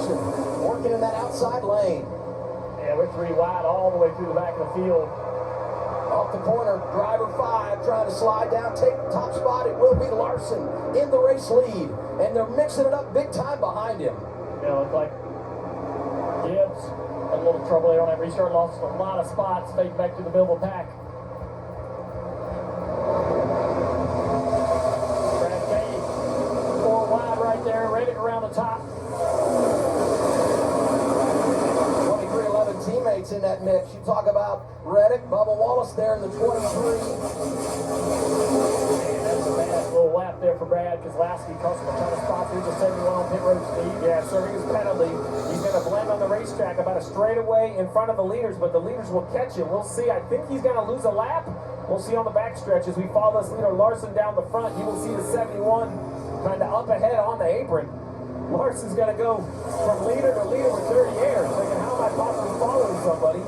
Larson working in that outside lane. Yeah, we're 3 wide all the way through the back of the field. Off the corner, driver 5 trying to slide down, take the top spot. It will be Larson in the race lead, and they're mixing it up big time behind him. Yeah, looks like Gibbs had a little trouble there on that restart, lost a lot of spots, fading back to the middle of the pack. Brad Kay, 4 wide right there, Reddick around the top. 2311 teammates in that mix. You talk about Reddick, Bubba Wallace there in the 23. That's a bad little lap there for Brad Keselowski. Cost him a ton of spots. Here's a 71 on pit road speed. Yeah, serving his penalty. He's going to blend on the racetrack about a straightaway in front of the leaders, but the leaders will catch him. We'll see. I think he's going to lose a lap. We'll see on the backstretch as we follow this leader Larson down the front. You will see the 71 kind of up ahead on the apron. Larson's going to go from leader to leader with 30 airs. Thinking, how am I possibly following somebody?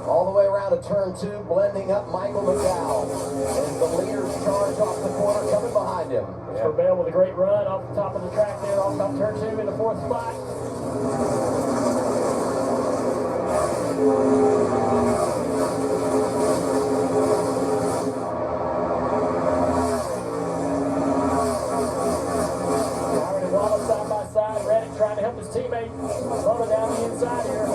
All the way around to turn 2, blending up Michael McDowell. And the leaders charge off the corner, coming behind him. For Bell with a great run off the top of the track there, off top turn 2 in the 4th spot. Howard and Wallace side by side. Reddick trying to help his teammate. Bubba down the inside here.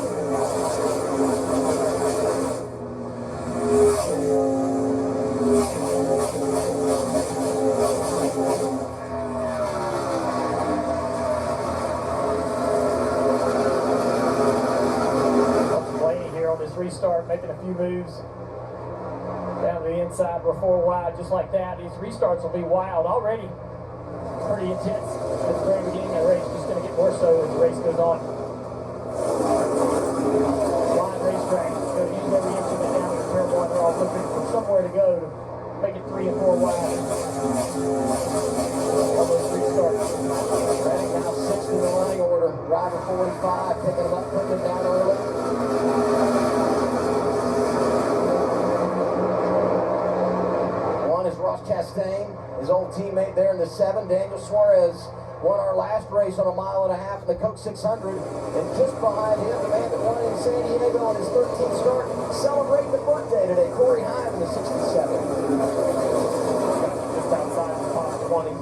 Restart, making a few moves down to the inside. We're 4 wide, just like that. These restarts will be wild already. Pretty intense at the very beginning of the race. Just going to get more so as the race goes on. Wide racetrack. Going to use every inch of it down to turn 1. They're all looking for somewhere to go to make it 3 and 4 wide. All those restarts. Reddick now 6th in the running order. Driver 45 picking him up, putting him down early. Ross Chastain, his old teammate there in the 7. Daniel Suarez won our last race on a 1.5 miles in the Coke 600. And just behind him, the man that won in San Diego on his 13th start, celebrating the birthday today, Corey Heim in the 67. Just outside the top 20.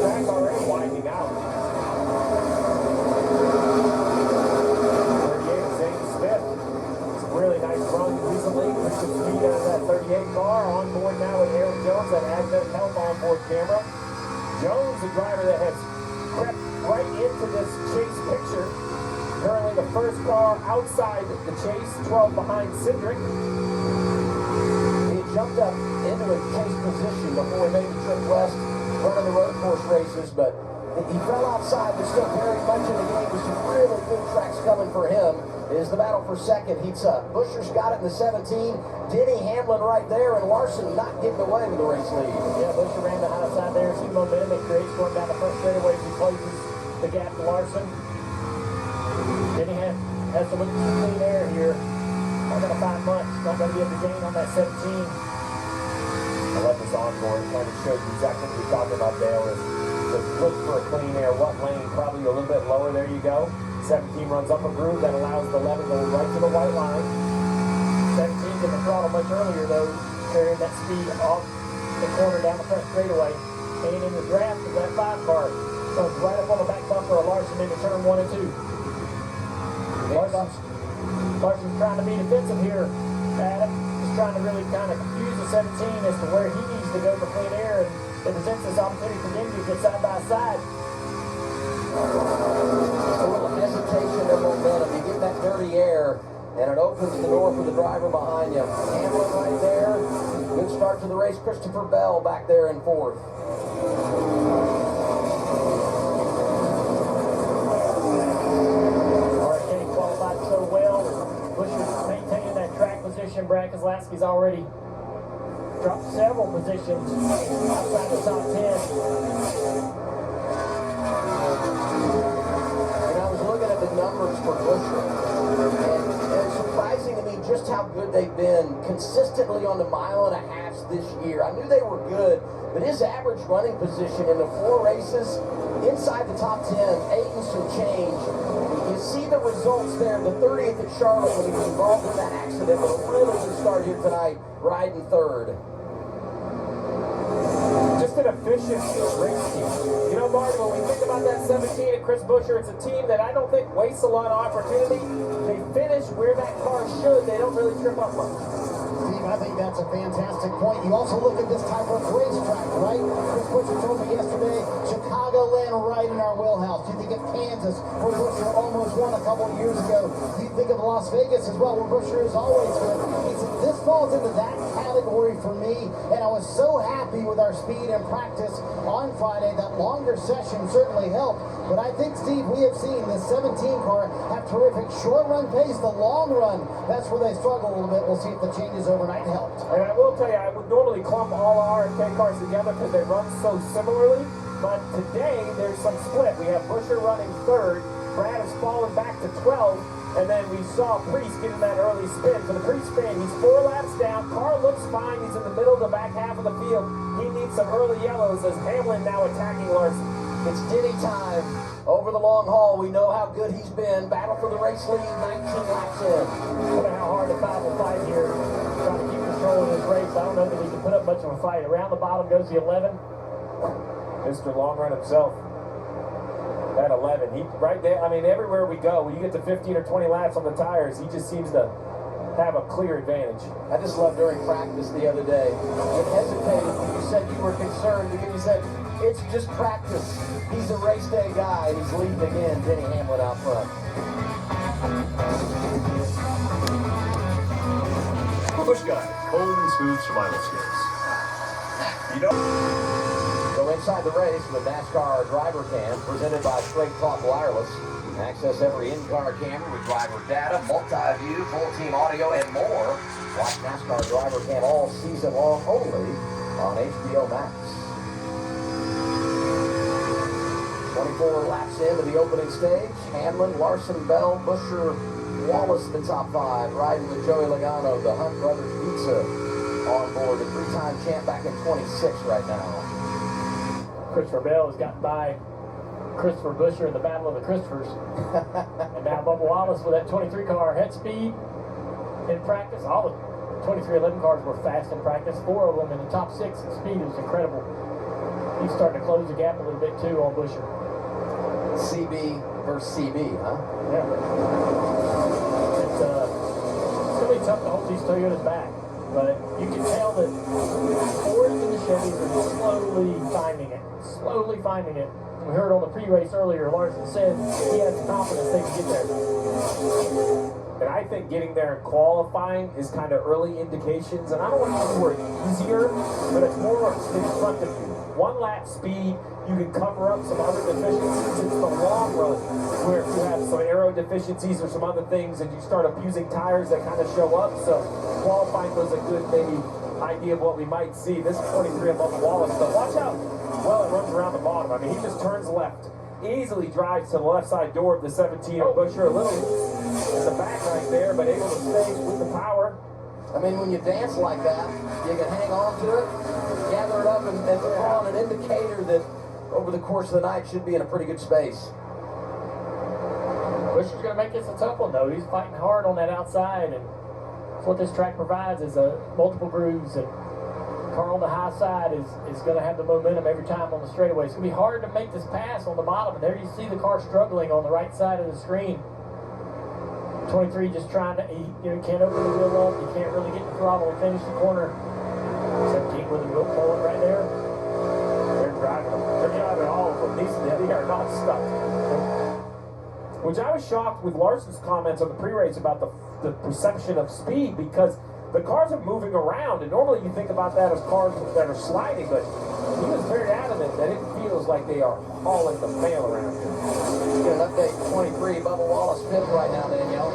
Track already winding out. Really nice run recently. Took some speed out of that 38 car. On board now with Aaron Jones, that Advent Health onboard camera. Jones, the driver that has crept right into this chase picture. Currently the first car outside the chase, 12 behind Cindric. He jumped up into a chase position before he made the trip west, running the road course races, but he fell outside, but still very much in the game with some really good tracks coming for him. Is the battle for second. Heats up. Buscher's got it in the 17. Denny Hamlin right there, and Larson not getting away with the race lead. Yeah, Buscher ran the high side there. See the momentum it creates going down the front straightaway as he closes the gap to Larson. Denny has to look for some clean air here. Not going to find much. Not going to be able to gain on that 17. I love this onboard. It kind of shows you exactly what you're talking about, Dale. Is to look for a clean air. What lane? Probably a little bit lower. There you go. 17 runs up a groove that allows the 11 to go right to the white line. 17 getting the throttle much earlier though, carrying that speed off the corner down the front straightaway. And in the draft of that 5 car, comes right up on the back bumper of Larson into turn 1 and 2. Larson's trying to be defensive here, Adam. Just trying to really kind of confuse the 17 as to where he needs to go for clean air, and it presents this opportunity for him to get side by side. A little hesitation and momentum. You get that dirty air, and it opens the door for the driver behind you. Hamlin right there. Good start to the race. Christopher Bell back there in 4th. Kenny qualified so well. Buscher's maintaining that track position. Brad Keselowski's already dropped several positions outside the top 10. numbers for Busher. And it's surprising to me just how good they've been consistently on the mile-and-a-half this year. I knew they were good, but his average running position in the 4 races inside the top 10, 8 and some change. You see the results there. The 30th at Charlotte when he was involved in that accident, but a really good start here tonight, riding third. Just an efficient race team. You know, Marty, when we think about that 17 and Chris Buescher, it's a team that I don't think wastes a lot of opportunity. They finish where that car should. They don't really trip up much. Steve, I think that's a fantastic point. You also look at this type of racetrack, right? Chris Buescher told me yesterday, Chicagoland right in our wheelhouse. You think of Kansas, where Buescher almost won a couple of years ago. You think of Las Vegas as well, where Buescher is always good. He said, this falls into that category for me, and I was so happy with our speed and practice on Friday. That longer session certainly helped. But I think, Steve, we have seen the 17 car have terrific short run pace. The long run, that's where they struggle a little bit. We'll see if the changes overnight helped. And I will tell you, I would normally clump all our RFK cars together because they run so similarly. But today, there's some split. We have Buescher running third. Brad has fallen back to 12. And then we saw Priest getting that early spin. For the pre-spin, he's 4 laps down. Car looks fine. He's in the middle of the back half of the field. He needs some early yellows as Hamlin now attacking Larson. It's Denny time. Over the long haul, we know how good he's been. Battle for the race lead, 19 laps in. Wonder how hard the Five will fight here. Trying to keep control of this race. I don't know that he can put up much of a fight. Around the bottom goes the 11. Mr. Long Run himself. That 11. He right there. I mean, everywhere we go, when you get to 15 or 20 laps on the tires, he just seems to have a clear advantage. I just loved during practice the other day. You hesitated when you said you were concerned because you said, it's just practice. He's a race day guy, and he's leading again. Denny Hamlin out front. Push Guide, cold and smooth survival skills. You know. Go inside the race with NASCAR Driver Cam, presented by Straight Talk Wireless. Access every in-car camera with driver data, multi-view, full-team audio, and more. Watch NASCAR Driver Cam all season long only on HBO Max. 24 laps into the opening stage. Hamlin, Larson, Bell, Buescher, Wallace, the top 5, riding with Joey Logano, the Hunt Brothers Pizza on board. The 3-time champ back in 26 right now. Christopher Bell has gotten by Christopher Buescher in the Battle of the Christophers. And now Bubba Wallace with that 23 car had speed in practice. All the 2311 cars were fast in practice. 4 of them in the top 6 in speed. It was incredible. He's starting to close the gap a little bit too on Buescher. CB versus CB, huh? Yeah. It's going to be tough to hold these Toyotas back. But you can tell that Ford and the Chevys are slowly finding it. Slowly finding it. We heard on the pre-race earlier, Larson said he has confidence they can get there. And I think getting there and qualifying is kind of early indications. And I don't want to use the word easier, but it's more in front of you. 1 lap speed, you can cover up some other deficiencies. It's the long run where if you have some aero deficiencies or some other things and you start abusing tires that kind of show up. So qualifying was a good maybe idea of what we might see. This 23 above Wallace, but watch out. Well, it runs around the bottom. I mean, he just turns left. Easily drives to the left side door of the 17 of Buescher. A little in the back right there, but able to stay with the power. I mean, when you dance like that, you can hang on to it, gather it up, and throw on an indicator that over the course of the night should be in a pretty good space. Buescher's going to make this a tough one, though. He's fighting hard on that outside, and that's what this track provides is multiple grooves, and car on the high side is going to have the momentum every time on the straightaway. It's going to be hard to make this pass on the bottom, and there you see the car struggling on the right side of the screen. 23 just trying to, he can't open the wheel up, he can't really get the throttle and finish the corner. 17 with a wheel pulling right there. They're driving all of them. They are not stuck. Which I was shocked with Larson's comments on the pre-race about the perception of speed, because the cars are moving around, and normally you think about that as cars that are sliding, but he was very adamant that it feels like they are hauling the mail around here. Get an update, 23, Bubba Wallace fifth right now, Danielle.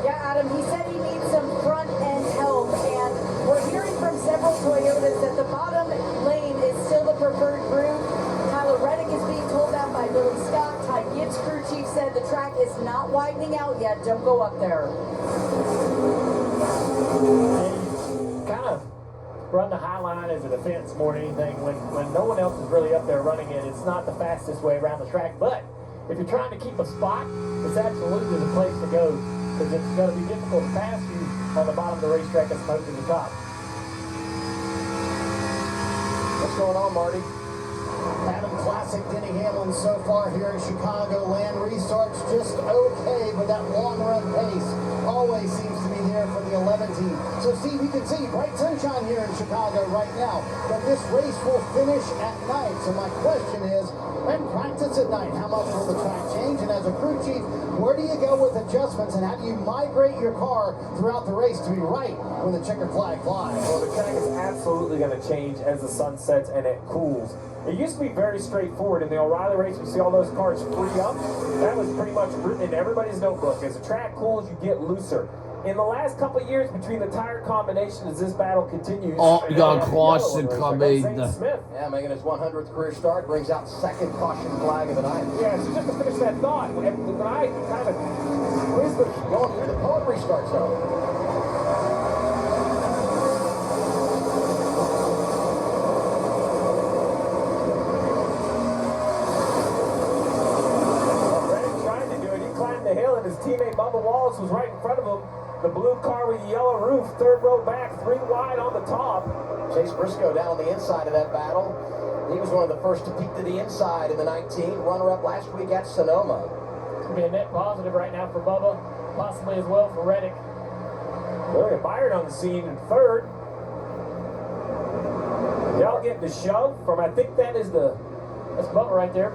Yeah, Adam, he said he needs some front-end help, and we're hearing from several Toyotas that the bottom lane is still the preferred route. Tyler Reddick is being told that by Billy Scott. Ty Gibbs crew chief said the track is not widening out yet. Don't go up there. Kind of run the high line as a defense more than anything. When no one else is really up there running it, it's not the fastest way around the track. But if you're trying to keep a spot, it's absolutely the place to go, because it's going to be difficult to pass you on the bottom of the racetrack as opposed to the top. What's going on, Marty? Adam Classic Denny Hamlin so far here in Chicagoland. Restarts just okay, but that long run pace always seems to be there for the 11 team. So Steve, you can see bright sunshine here in Chicago right now, but this race will finish at night. So my question is, when practice at night, how much will the track change? And as a crew chief, where do you go with adjustments, and how do you migrate your car throughout the race to be right when the checkered flag flies? Well, the track is absolutely going to change as the sun sets and it cools. It used to be very straightforward. In the O'Reilly race, we see all those cars free up. That was pretty much written in everybody's notebook. As the track cools, you get looser. In the last couple of years, between the tire combinations, as this battle continues, Jan Clausen coming. Yeah, making his 100th career start, brings out second caution flag of the night. Yeah, so just to finish that thought, when I kind of Going through the poet restart zone. the hill, and his teammate Bubba Wallace was right in front of him. The blue car with the yellow roof, third row back, 3 wide on the top. Chase Briscoe down on the inside of that battle. He was one of the first to peek to the inside in the 19, runner-up last week at Sonoma. It's going to be a net positive right now for Bubba, possibly as well for Reddick. William Byron on the scene in third. Y'all getting the shove from, I think that's Bubba right there.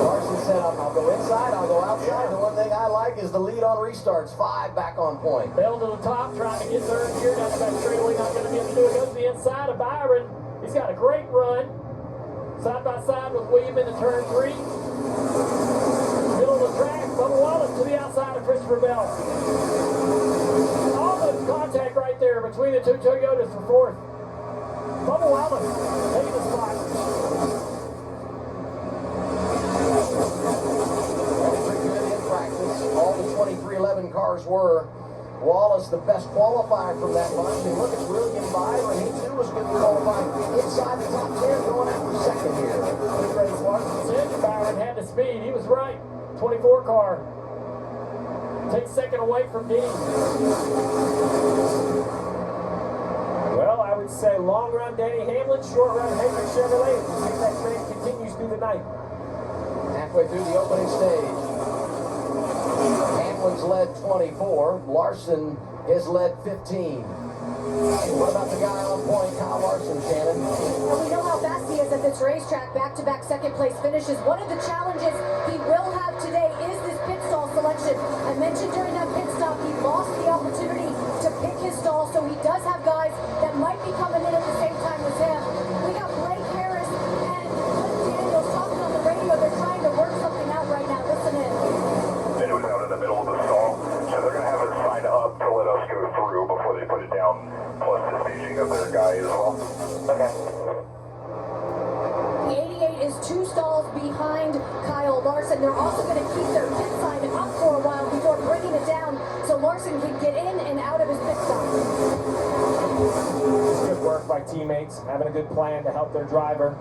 Larson said, I'll go inside, I'll go outside. The one thing I like is the lead on restarts. 5 back on point. Bell to the top, trying to get third here. That's that straightaway, not going to be able to do it. Goes to the inside of Byron. He's got a great run. Side by side with William into turn 3. Middle of the track, Bubba Wallace to the outside of Christopher Bell. Almost contact right there between the two Toyotas for fourth. Bubba Wallace taking the spot. Pretty good in practice. All the 2311 cars were. Wallace, the best qualifier from that bunch. And look, it's William Byron. He too was good qualifying inside the top 10, going after second here. Good race. Larson said Byron had the speed. He was right. 24 car. Takes second away from Denny. Well, I would say long run Danny Hamlin, short run Hendrick Chevrolet. We'll see if that trend continues through the night. Halfway through the opening stage. Hamlin's led 24. Larson has led 15. What about the guy on point, Kyle Larson, Shannon? And we know how fast he is at this racetrack. Back-to-back second-place finishes. One of the challenges he will have today is this pit stall selection. I mentioned during that pit stop he lost the opportunity to pick his stall, so he does have guys that might be coming in at the same time as him. We got Blake Harris and Clint Daniels talking on the radio. They're trying to work something out right now. Listen in. It was out in the middle of the stall, so they're going to have it sign up to let us go through before they put it down, plus the staging of their guy as well. Okay. The 88 is 2 stalls behind Kyle Larson. They're also going to keep their pit sign up for a while before bringing it down so Larson can get in and out of his pit stop. It's good work by teammates, having a good plan to help their driver.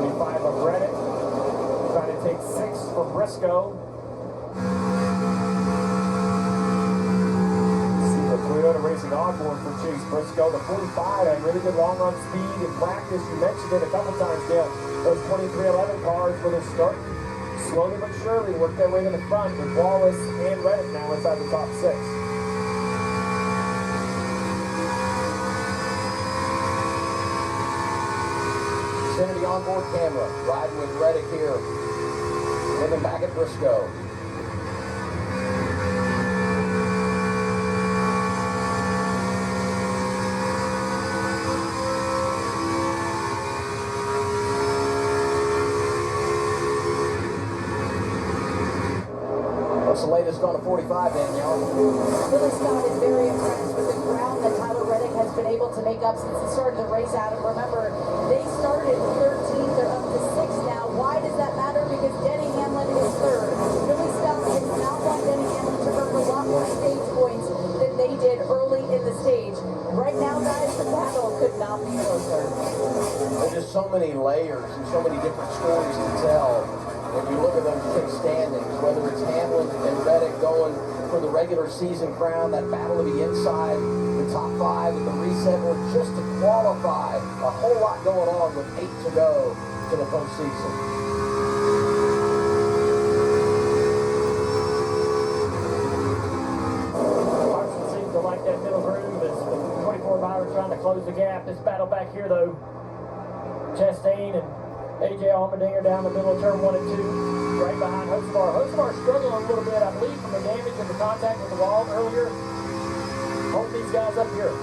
25 of Reddick, trying to take 6 for Briscoe. See the Toyota Racing onboard for Chase Briscoe. The 45 had really good long run speed in practice. You mentioned it a couple times, Dale. Those 2311 cars where they're starting slowly but surely work their way to the front with Wallace and Reddick now inside the top 6. Xfinity onboard camera, riding with Reddick here. Looking back at Briscoe. What's the latest on the 45, Danielle? Billy Scott is very impressed with the ground that Tyler Reddick has has been able to make up since the start of the race, Adam. Remember, they started 13th, they're up to 6th now. Why does that matter? Because Denny Hamlin is 3rd. Billy Scott did not want Denny Hamlin to earn a lot more stage points than they did early in the stage. Right now, guys, the battle could not be closer. There's just so many layers and so many different stories to tell. When you look at those chase standings, whether it's Hamlin and Reddick going for the regular season crown, that battle to be inside the top 5 at the reset, or just to qualify, a whole lot going on with 8 to go to the postseason. Larson seems to like that middle groove as the 24 miler trying to close the gap. This battle back here, though, Chastain and AJ Allmendinger down the middle of turn 1 and 2, right behind Hocevar. Hocevar struggling a little bit, I believe, from the damage of the contact with the wall earlier. Holding these guys up here.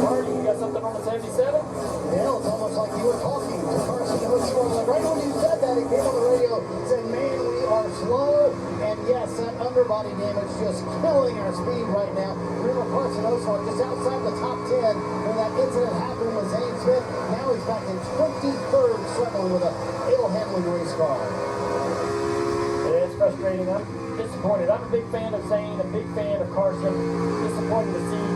Marty, you got something on the 77? Yeah, it's almost like you were talking to Carson Hocevar. Right when you said that, he came on the radio and said, man, we are slow. And yes, that underbody damage just killing our speed right now. Remember, Carson Hocevar just outside the top 10 when that incident happened with Zane Smith. Now he's back in 23rd, struggling with a ill-handling race car. It is frustrating. I'm disappointed. I'm a big fan of Zane, a big fan of Carson. Disappointed to see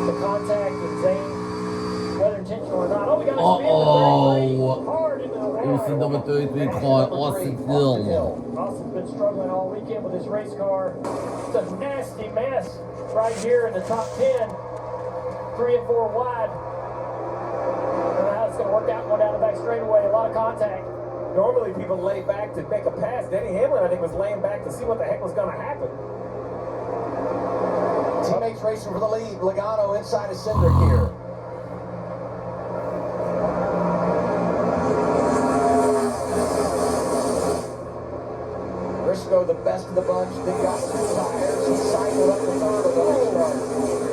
the contact with Zane, whether intentional or not. Oh, we got a spin Uh-oh. hard into the wall. It was the number 33 car, Austin Hill. Austin's been struggling all weekend with his race car. It's a nasty mess right here in the top 10. 3 and 4 wide. I don't know how it's going to work out going down the back straightaway. A lot of contact. Normally people lay back to make a pass. Denny Hamlin, I think, was laying back to see what the heck was going to happen. Teammates racing for the lead. Logano inside of Cindric here. Briscoe, the best of the bunch. They got 2 tires. He cycled up the 3rd of the race car.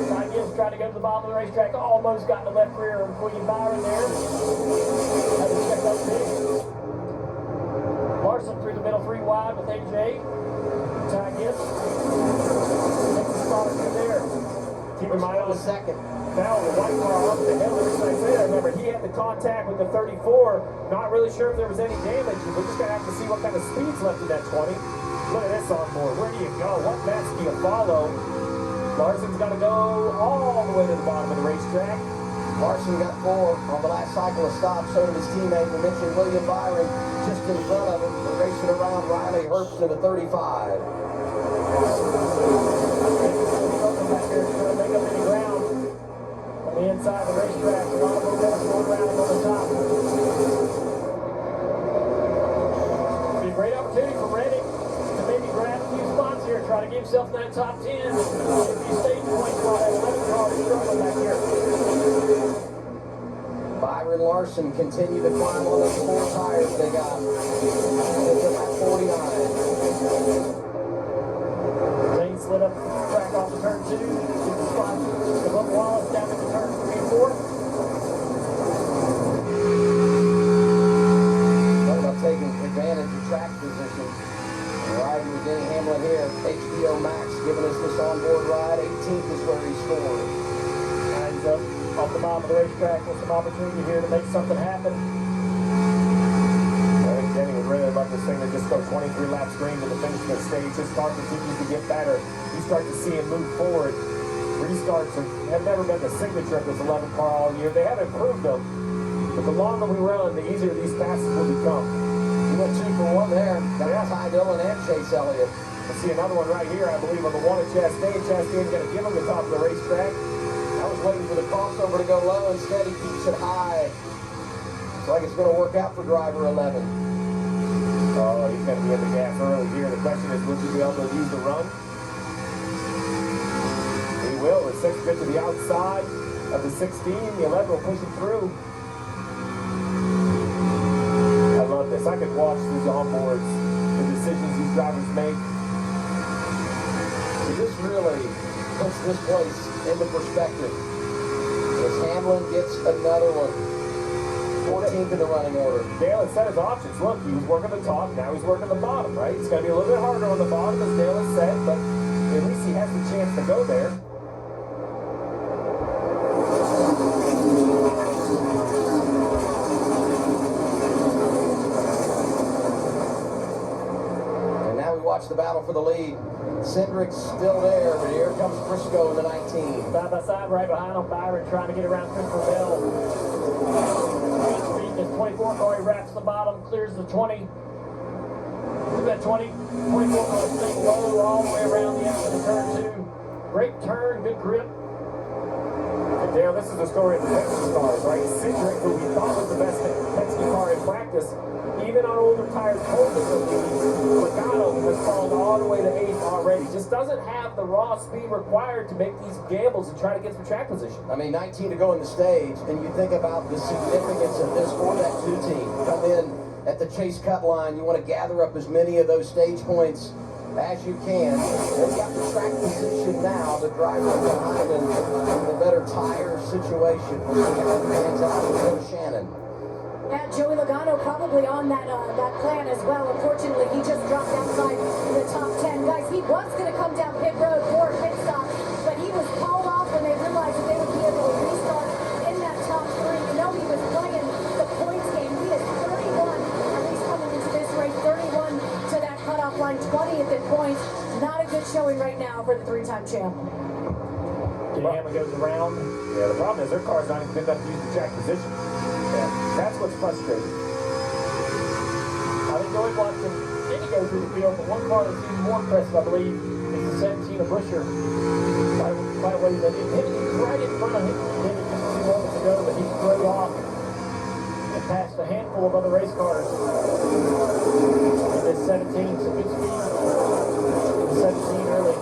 Ty Gibbs tried to go to the bottom of the racetrack. Almost got in the left rear of Queen Byron there. Had to check up big. Larson through the middle 3 wide with AJ. Ty Gibbs. Takes the spot through there. Keep in mind, on the 2nd. now the white car off the hill. Remember, he had the contact with the 34. Not really sure if there was any damage. We're just going to have to see what kind of speed's left in that 20. Look at this on board. Where do you go? What match do you follow? Larson's got to go all the way to the bottom of the racetrack. Larson got 4 on the last cycle of stops. So did his teammate. We mentioned William Byron just in front of him. They're racing around Riley Herbst in the 35. Back there trying to make up any ground on the inside of the racetrack. A lot of momentum going around him on the top. Be a great opportunity for Reddick to maybe grab a few spots here, try to get himself in that top 10. If he stays points while that 11 car is struggling back here. Byron Larson continue to climb on those 4 tires they got. Into that 49. Zane slid up the track off the turn 2. Gets the spot to Bubba Wallace down into turn 3 and 4. Talk about taking advantage of track position. Riding with Denny Hamlin here. HBO Max giving us this onboard ride. 18th is where he scored. Lines up off the bottom of the racetrack with some opportunity here to make something happen. I think Denny would really love this thing to just go 23 laps green to the finish of the stage. His car continues to get better. You start to see him move forward. Restarts have never been the signature of this 11 car all year. They have improved them. But the longer we run, the easier these passes will become. He went 2 for 1 there. Got Ty Dillon and Chase Elliott. We'll see another one right here, I believe, on the one at Chastain. Chastain's going to give him the top of the racetrack. I was waiting for the crossover to go low. Instead, he keeps it high. Looks like it's going to work out for driver 11. Oh, he's going to be in the gas early here. The question is, will he be able to use the run? He will. The 6 bit to the outside of the 16. The 11 will push him through. I love this. I could watch these onboards, the decisions these drivers make. So this really puts this place into perspective. As Hamlin gets another one. 14th in the running order. Dale had set his options. Look, he was working the top, now he's working the bottom, right? It's going to be a little bit harder on the bottom, as Dale has said, but at least he has the chance to go there. And now we watch the battle for the lead. Cindric's still there, but here comes Briscoe in the 19. Side by side, right behind him, Byron trying to get around Christopher Bell. Beating his 24 car, he wraps the bottom, clears the 20. Look at that 20, 24 car staying low all the way around the end of the turn 2. Great turn, good grip. And Dale, this is the story of the Penske cars, right? Cindric, who we thought was the best Penske car in practice, even on older tires, holding the lead. Logano has fallen all the way to 8th already. Just doesn't have the raw speed required to make these gambles and try to get some track position. I mean, 19 to go in the stage, and you think about the significance of this for that 2 team. Come in at the chase cut line, you want to gather up as many of those stage points as you can. They've got the track position now, the driver behind in the better tire situation. We'll see how it pans out with Joe Shannon. Yeah, Joey Logano probably on that plan as well. Unfortunately, he just dropped outside the top 10. Guys, he was going to come down pit road for a pit stop, but he was called off when they realized that they would be able to restart in that top 3. You know, he was playing the points game. He is 31, at least coming into this race, 31 to that cutoff line, 20th in points. Not a good showing right now for the 3-time champ. Hammer goes around. Yeah, the problem is their car's not even good enough to use the track position. And that's what's frustrating. I think Joey Watson didn't go through the field, but one car that's even more impressive, I believe, is the 17 of Busher. By the way, that he was right in front of him. He did it just a few moments ago, but he drove off and passed a handful of other race cars. And this 17, some good speed. The 17 early.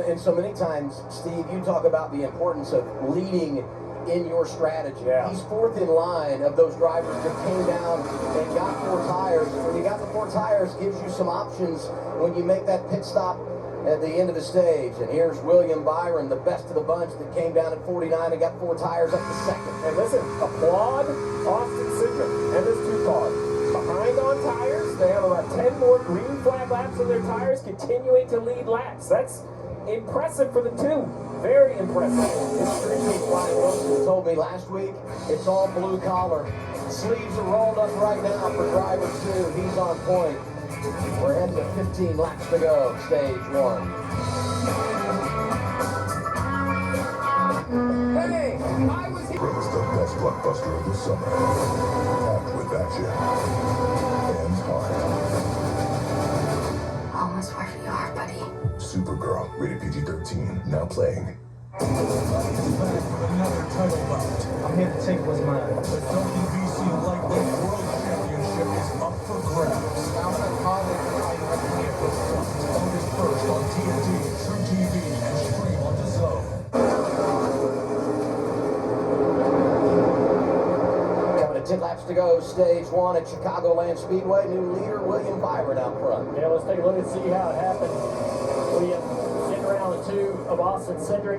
And so many times, Steve, you talk about the importance of leading in your strategy. Yeah. He's 4th in line of those drivers that came down and got 4 tires. When you got the 4 tires, gives you some options when you make that pit stop at the end of the stage. And here's William Byron, the best of the bunch, that came down at 49 and got 4 tires up to 2nd. And listen, applaud Austin Cindric and his 2 cars. Behind on tires, they have about 10 more green flag laps on their tires, continuing to lead laps. That's impressive for the 2. Very impressive. Ryan Wilson told me last week, it's all blue collar. Sleeves are rolled up right now for driver 2. He's on point. We're heading to 15 laps to go, stage 1. Hey, I was here. Brings the best blockbuster of the summer. Packed with action and heart. Almost where we are, buddy. Supergirl, rated PG-13, now playing. Another title bout. I'm here to take what's mine. The WBC Lightweight World Championship is up for grabs. August 1st on TNT, True TV, and stream on DAZN. Coming to 10 laps to go, stage 1 at Chicagoland Speedway. New leader William Byron out front. Yeah, let's take a look and see how it happened. William getting around the 2 of Austin Cindric.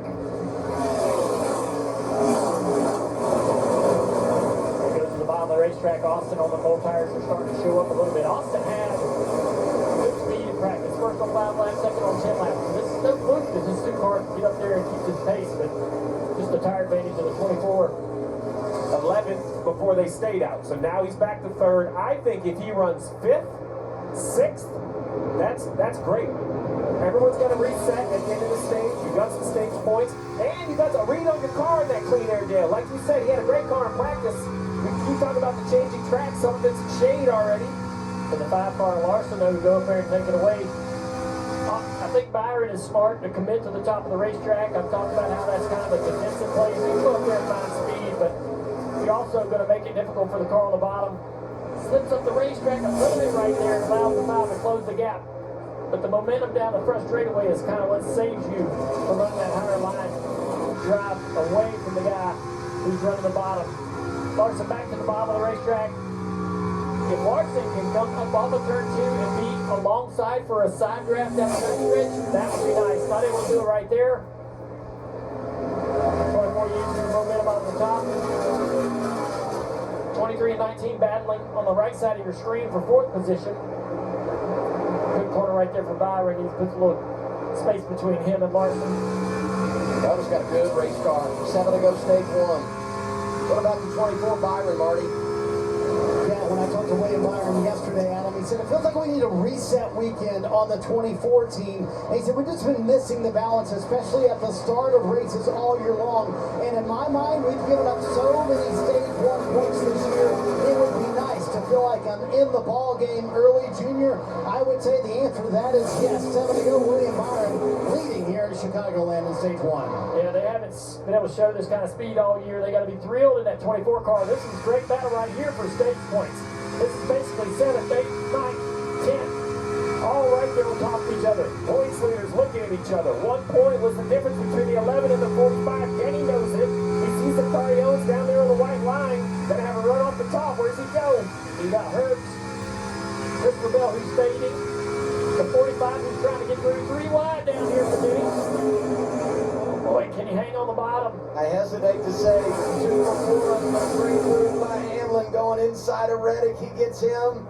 Goes to the bottom of the racetrack. Austin on the low tires are starting to show up a little bit. Austin has good speed in practice. First on 5 laps, second on 10 laps. This is no fluke that this 2 car can get up there and keep his pace, but just a tire advantage of the 24. 11th before they stayed out. So now he's back to 3rd. I think if he runs 5th, 6th, that's great. Everyone's got to reset at the end of the stage. You got some stage points, and you got to read on your car in that clean air deal. Like you said, he had a great car in practice. We keep talking about the changing track. Some of it's shade already. And the 5 car Larson, though, go up there and take it away. I think Byron is smart to commit to the top of the racetrack. I've talked about how that's kind of a defensive play. You go up there and find speed, but you're also going to make it difficult for the car on the bottom. Slips up the racetrack a little bit right there and allows the 5 to close the gap. But the momentum down the front straightaway is kind of what saves you from running that higher line. Drive away from the guy who's running the bottom. Larson back to the bottom of the racetrack. If Larson can come up off of turn 2 and be alongside for a side draft down the stretch, that would be nice. Not able to do it right there. 24 using the momentum off the top. 23 and 19 battling on the right side of your screen for 4th position. Good corner right there for Byron. He puts a little space between him and Larson. Noah's got a good race car. 7 to go, stage 1. What about the 24 Byron, Marty? Yeah, when I talked to William Byron yesterday, Adam, he said it feels like we need a reset weekend on the 24 team. And he said we've just been missing the balance, especially at the start of races all year long. And in my mind, we've given up so many stage 1 points this year. It would be nice to feel like I'm in the ball game early, Junior. I would say the answer to that is yes. 7 to go, William Byron leading here at Chicagoland in stage 1. Yeah, they haven't been able to show this kind of speed all year. They got to be thrilled in that 24 car. This is a great battle right here for stage points. This is basically 7th, 8th, 9th, 10th, all right there on top of each other. Points leaders looking at each other. 1 point was the difference between the 11 and the 45. Kenny knows it. He sees the car he owns down there on the white line. Gonna have a run off the top. Where's he go? He got Herbs. Christopher Bell, who's fading. The 45 who's trying to get through 3 wide down here for Denny. Boy, can he hang on the bottom? I hesitate to say 2 for 1, great move by Hamlin going inside of Reddick. He gets him.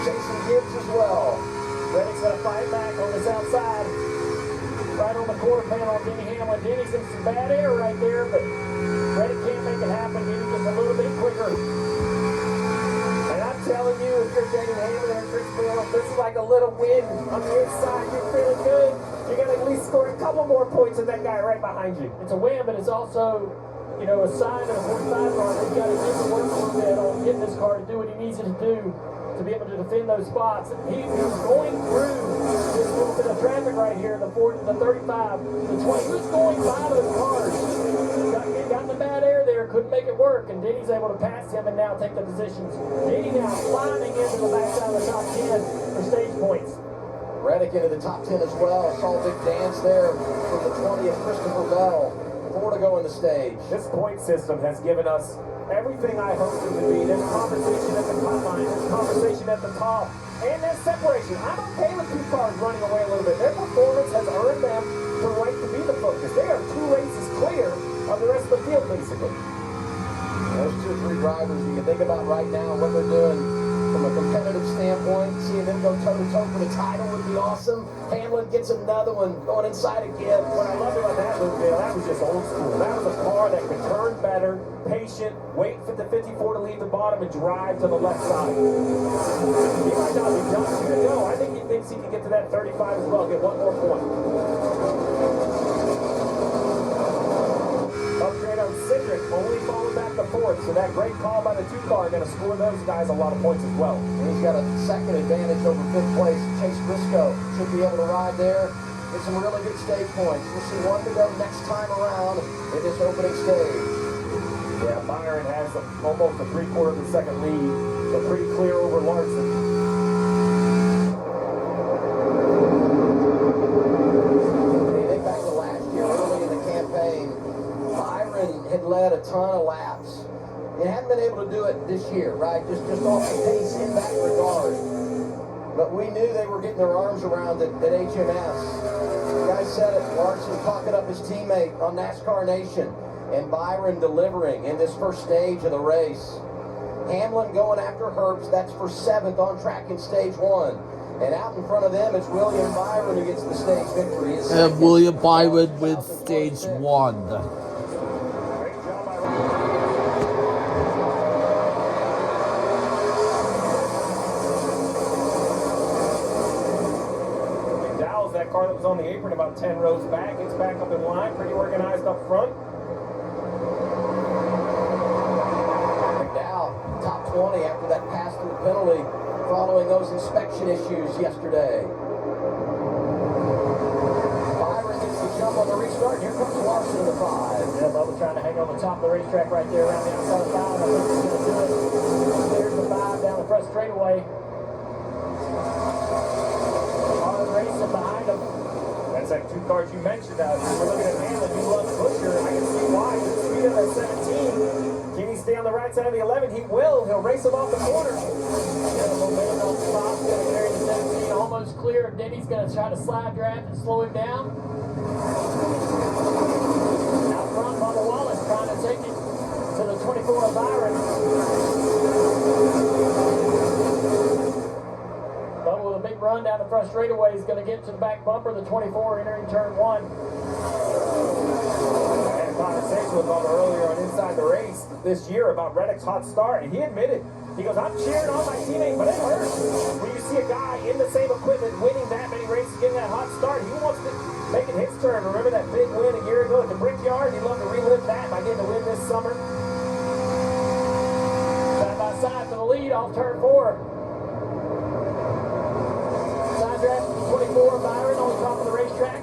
Jason Gibbs as well. Reddick's gonna fight back on this outside. Right on the quarter panel on Denny Hamlin. Denny's in some bad air right there, but Reddick can't make it happen. Denny just a little bit quicker. And I'm telling you, if you're Denny Hamlin and Chris Bell, this is like a little win on the inside. You're feeling good. You got to at least score a couple more points than that guy right behind you. It's a win, but it's also, you know, a sign of a 45 car. They've got to get to work a little bit on getting this car to do what he needs it to do to be able to defend those spots. He's going through this little bit of traffic right here, the 40, the 35, the 20. He was going by those cars. Got in the bad air there, couldn't make it work, and Denny's able to pass him and now take the positions. Denny now climbing into the backside of the top 10 for stage points. Reddick into the top 10 as well. Saw a big dance there from the 20th Christopher Bell. 4 to go in the stage. This point system has given us everything I hoped it would be. There's conversation at the top line, there's conversation at the top, and there's separation. I'm okay with 2 cars running away a little bit. Their performance has earned them the right to be the focus. They are 2 races clear of the rest of the field, basically. Those 2 or 3 drivers you can think about right now, what they're doing from a competitive standpoint. Seeing them go toe-to-toe for the title would be awesome. Hamlin gets another one going inside of Gibbs. What I loved about that, Luke, that was just old school. That was a car that could turn better, patient, wait for the 54 to leave the bottom and drive to the left side. He might not be done 2 to go. I think he thinks he can get to that 35 as well, get 1 more point. Upgrade on Cindric, only falling back to 4th, so that great call by the 2 car going to score those guys a lot of points as well. And he's got a second advantage over 5th place. Chase Briscoe should be able to ride there. Get some really good stage points. We'll see 1 to go next time around in this opening stage. Yeah, Byron has almost a 3/4 of the second lead, so pretty clear over Larson. Hey, think back to last year, early in the campaign, Byron had led a ton of laps. He hadn't been able to do it this year, right? Just off the pace in that regard. But we knew they were getting their arms around it at HMS. The guy said it, Larson talking up his teammate on NASCAR Nation, and Byron delivering in this first stage of the race. Hamlin going after Herbst, that's for 7th on track in stage 1. And out in front of them, it's William Byron who gets the stage victory. And William Byron wins stage 1. That car that was on the apron about 10 rows back, it's back up in line, pretty organized up front. McDowell, top 20 after that pass-through penalty following those inspection issues yesterday. Byron gets the jump on the restart. Here comes Larson in the 5. Yeah, Bubba trying to hang on the top of the racetrack right there around the outside of 5. I think he's going to do it. There's the 5 down the front straightaway. Racing behind him. That's like 2 cars you mentioned out here. We're looking at Hamlin, you love Busher. I can see why. With the speed of that 17. Can he stay on the right side of the 11? He will. He'll race him off the corner. Yeah, momentum off the top. Going to carry the 17 almost clear. Denny's going to try to slide draft and slow him down. Out front, Bubba Wallace trying to take it. to the 24 of Byron. Bubba with a big run down the front straightaway is going to get to the back bumper. The 24 entering turn 1. I had a conversation with Bubba earlier on Inside the Race this year about Reddick's hot start, and he admitted, he goes, I'm cheering on my teammate, but it hurts when you see a guy in the same equipment winning that many races, getting that hot start. He wants to make it his turn. Remember that big win a year ago at the Brickyard? He'd love to relive that by getting a win this summer. Side by side to the lead off turn 4. Side draft 24 Byron on the top of the racetrack.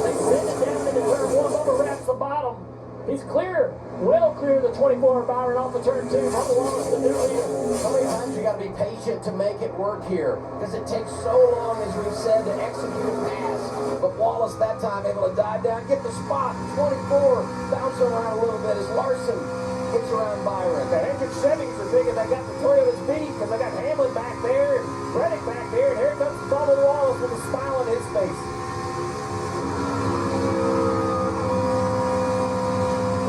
They send it down into turn 1. Bubba wraps the bottom. He's clear. Well clear the 24 Byron off the turn 2. Bubba Wallace, the new leader. How many times you got to be patient to make it work here? Because it takes so long, as we've said, to execute a pass. But Wallace that time able to dive down, get the spot. 24 bouncing around a little bit as Larson gets around Byron. The Hendrick Chevys are big, and they got the Toyotas beat because they got Hamlin back there and Reddick back there, and here comes Bubba Wallace with a smile on his face.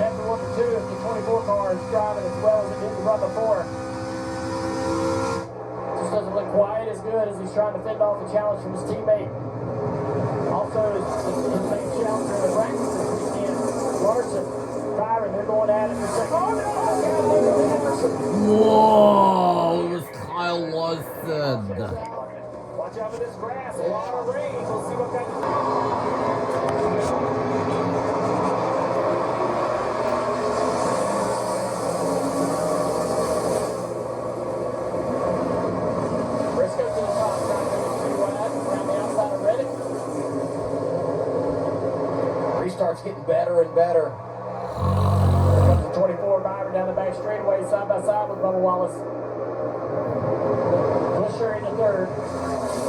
After 1 for 2, if the 24 car is driving as well as it did the run before. Just doesn't look quite as good as he's trying to fend off a challenge from his teammate. Also, his main challenger in the bracket this weekend, Larson. Byron, they're going at it for second. Oh no! Whoa, it was Kyle Larson. Watch out for this grass, a lot of rain. We'll see what kind of... Briscoe to the top, trying to go 2 wide around the outside of Reddick. Restart's getting better and better. Here comes the 24 Byron down the back straightaway, side by side with Bubba Wallace. Busher in the third.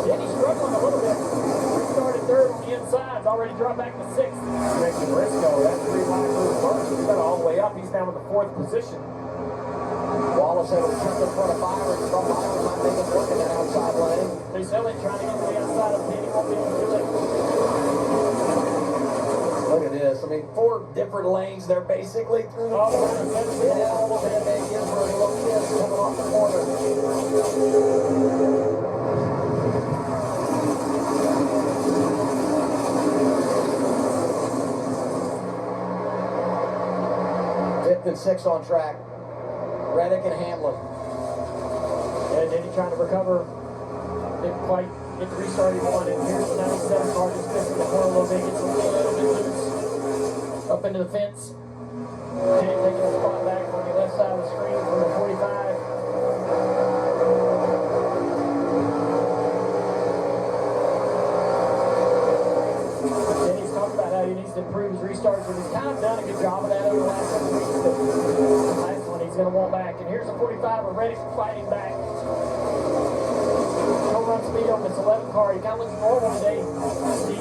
Denny struggling a little bit. Restarted third on the inside. Already dropped back to 6th. Ricky Briscoe, that's 3 wide move first. He's got it all the way up. He's down with the 4th position. Wallace able to jump in front of Byron. Byron might make it work in that outside lane. Chase Elliott trying to get to the outside of Denny. Won't be able to do it. Look at this. I mean, 4 different lanes there basically through the corner. Yeah, almost had that Ginsburg little kiss coming off the corner. Fifth and 6 on track. Reddick and Hamlin. And Denny trying to recover. Didn't quite get the restart he wanted. Here's the 97 car just missing the corner a little bit. Gets a little bit loose. Up into the fence. Denny taking a spot back on the left side of the screen from the 45. Denny's talked about how he needs to improve his restarts, and he's kind of done a good job of that over the last couple weeks. But the last one he's going to want back. And here's the 45 of Reddick fighting back. No run speed on this 11 car. He kind of looks normal today. Steve,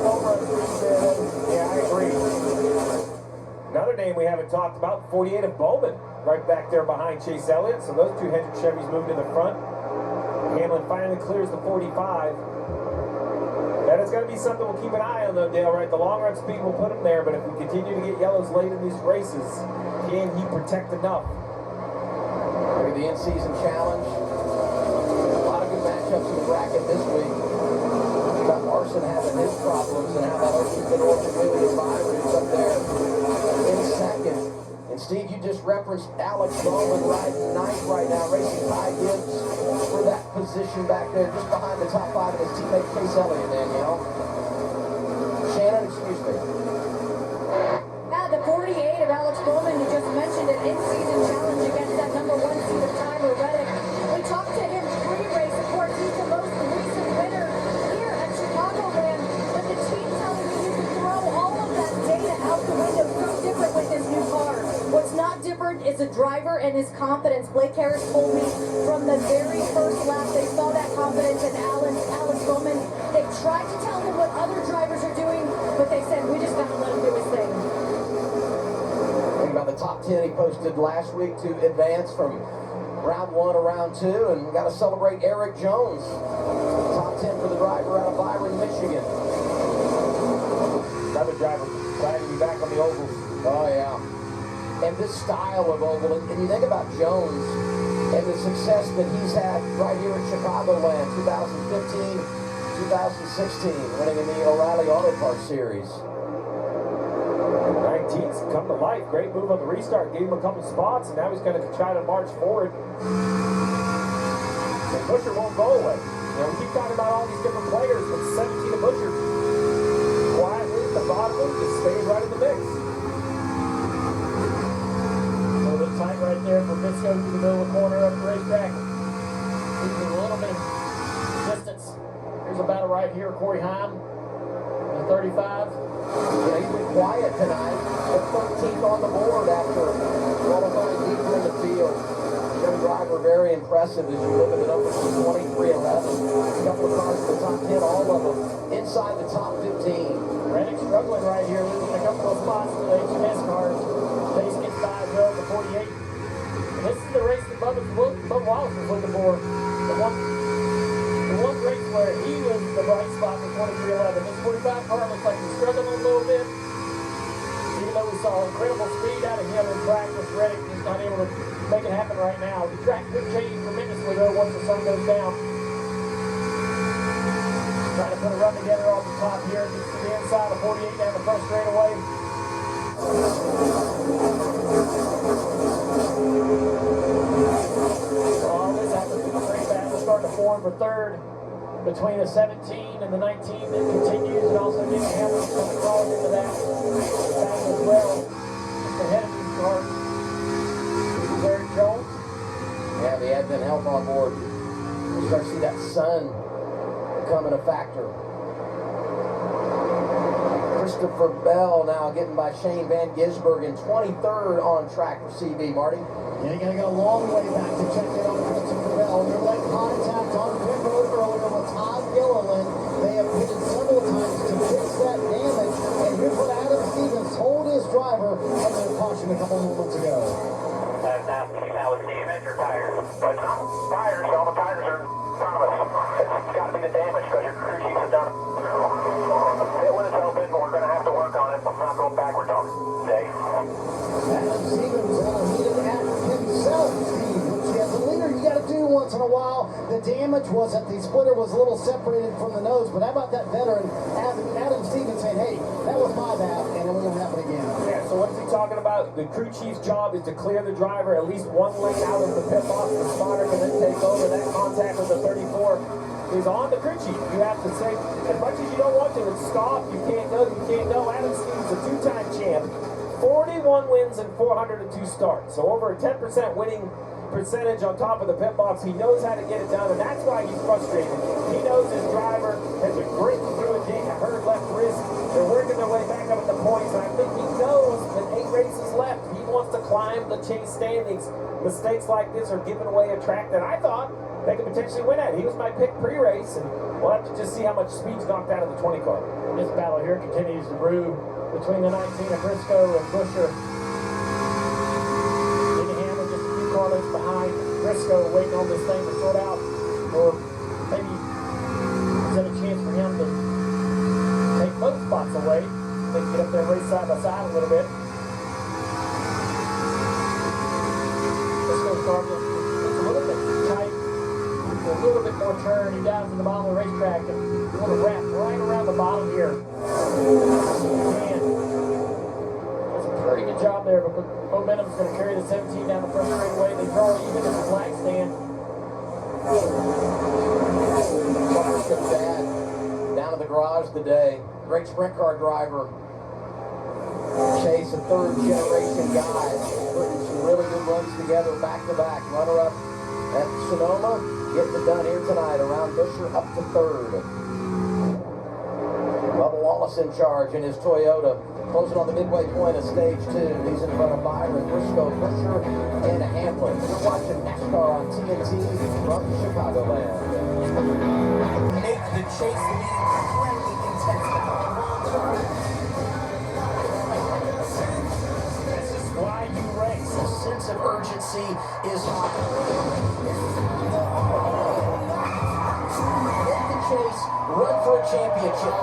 no run speed there. Yeah, I agree. Another name we haven't talked about, 48 of Bowman, right back there behind Chase Elliott. So those 2 Hendrick Chevys moved in the front. Hamlin finally clears the 45. That is going to be something we'll keep an eye on, though, Dale, right? The long run speed will put him there, but if we continue to get yellows late in these races, can he protect enough? Look at the in-season challenge. A lot of good matchups in the bracket this week. We got Larson having his problems, and how about Ocean Orchard William Byron who's up there in second. And Steve, you just referenced Alex Bowman riding ninth right now, racing Ty Gibbs for that position back there, just behind the top 5 of his teammate Chase Elliott, Danielle. Shannon, excuse me. The 48 of Alex Bowman, you just mentioned an in-season challenge against that number 1 seed of Tyler Reddick. We talked to him pre-race. Of course, he's the most recent winner here at Chicagoland. But the team telling me you can throw all of that data out the window. So different with his new car. What's not different is the driver and his confidence. Blake Harris told me from the very first lap they saw that confidence in Alex Bowman. They tried to tell him what other drivers are doing, but they said, we just gotta let him do his thing. Think about the top 10 he posted last week to advance from round 1 to round 2, and we got to celebrate Eric Jones. Top 10 for the driver out of Byron, Michigan. Another driver glad to be back on the ovals. Oh, yeah. And this style of oval, and you think about Jones and the success that he's had right here at Chicagoland, 2015, 2016, winning in the O'Reilly Auto Parts Series. 19's come to life. Great move on the restart. Gave him a couple spots, and now he's going to try to march forward. And Busher won't go away. You know, we keep talking about all these different players, but 17 of Busher quietly, methodically, just stays right in the mix. A little bit tight right there for Bisco through the middle of the corner up the racetrack. He's a little bit of distance. Here's a battle right here, Corey Heim, the 35. Yeah, he's been quiet tonight, but 13th on the board after qualifying deeper in the field. Young driver, very impressive as you look at the numbers from 23-11. A couple of cars in the top 10, all of them inside the top 15. Reddick struggling right here, losing a couple of spots for the NASCAR. Chase gets by as well for 48. And this is the race that Bubba Wallace was looking for. The one race where he was the bright spot for 23-11. This 45 car looks like he's struggling a little bit. Even though we saw incredible speed out of him in practice, Reddick is not able to make it happen right now. The track could change tremendously though once the sun goes down. Trying to put a run together off the top here. Gets to the inside of 48 down the front straightaway. All this after the great battle starting to form for third between the 17 and the 19 that continues, and also Nick Hamlin's going to crawl into that battle as well. Just ahead of these cars. This is Eric Jones. Yeah, the advent help on board. You start to see that sun becoming a factor. Christopher Bell now getting by Shane Van Gisbergen, 23rd on track for CV. Marty? Yeah, you gotta go a long way back to check in on Christopher Bell. Remember that contact on pit road earlier with Todd Gilliland. They have pitted several times to fix that damage. And here's what Adam Stevens told his driver under caution a couple moments ago. Now with Steve and your tires. But tires, all the tires are in front of us. It's got to be the damage because your crew chief has done it. It was open, but we're going to have to work on it. I'm not going backwards on today. Adam Stevens a little heated at himself, Steve, which as a leader you got to do once in a while. The damage was that the splitter was a little separated from the nose, but how about that veteran, Adam Stevens, saying, hey, that was my bad, and it won't happen again. Yeah, so what's he talking about? The crew chief's job is to clear the driver at least one lane out of the pit box. The spotter can then take over. That contact with the 34 is on the crew chief. You have to say, as much as you don't want to, it's stop, you can't go, you can't go. Adam Stevens, a two-time champ, 41 wins and 402 starts. So over a 10% winning percentage on top of the pit box. He knows how to get it done, and that's why he's frustrated. He knows his driver has been breaking through a hurt left wrist. They're working their way back up at the points, and I think he knows that 8 races left. He wants to climb the chase standings. Mistakes like this are giving away a track that I thought they could potentially win at. He was my pick pre-race, and we'll have to just see how much speed's knocked out of the 20 car. This battle here continues to brew between the 19 of Briscoe and Busher. Carlos behind Briscoe, waiting on this thing to sort out, or maybe is that a chance for him to take both spots away? They can get up there and race side by side a little bit. Briscoe's car is a little bit tight, a little bit more turn. He dives in the bottom of the racetrack and sort of wrap right around the bottom here. Pretty good job there, but momentum's going to carry the 17 down the front straightaway. They draw even at the flag stand. Dad down to the garage today. Great sprint car driver. Chase, a third generation guy, putting some really good runs together back to back. Runner up at Sonoma, getting it done here tonight around Busher up to third. Bubba Wallace in charge in his Toyota. Closing on the midway point of stage 2. He's in front of Byron, Briscoe, Busher, and Hamlin. You're watching NASCAR on TNT from Chicagoland. Make the chase lead incredibly intense battle. This is why you race. The sense of urgency is high. Make the chase, run for a championship.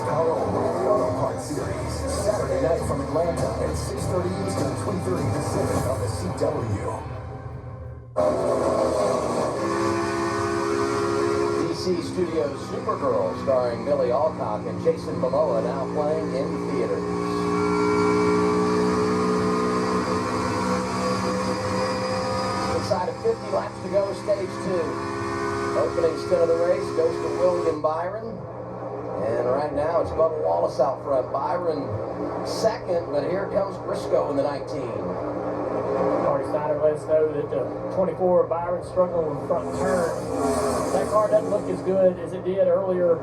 power-only auto parts series. Saturday night from Atlanta at 6:30 Eastern, 3:30 Pacific on the CW. DC Studios Supergirl, starring Millie Alcock and Jason Momoa, now playing in theaters. Inside of 50 laps to go, stage 2. Opening stint of the race goes to William Byron. And right now it's Bubba Wallace out front. Byron second, but here comes Briscoe in the 19. Marty Snyder let us know that the 24 Byron struggling with front turn. That car doesn't look as good as it did earlier.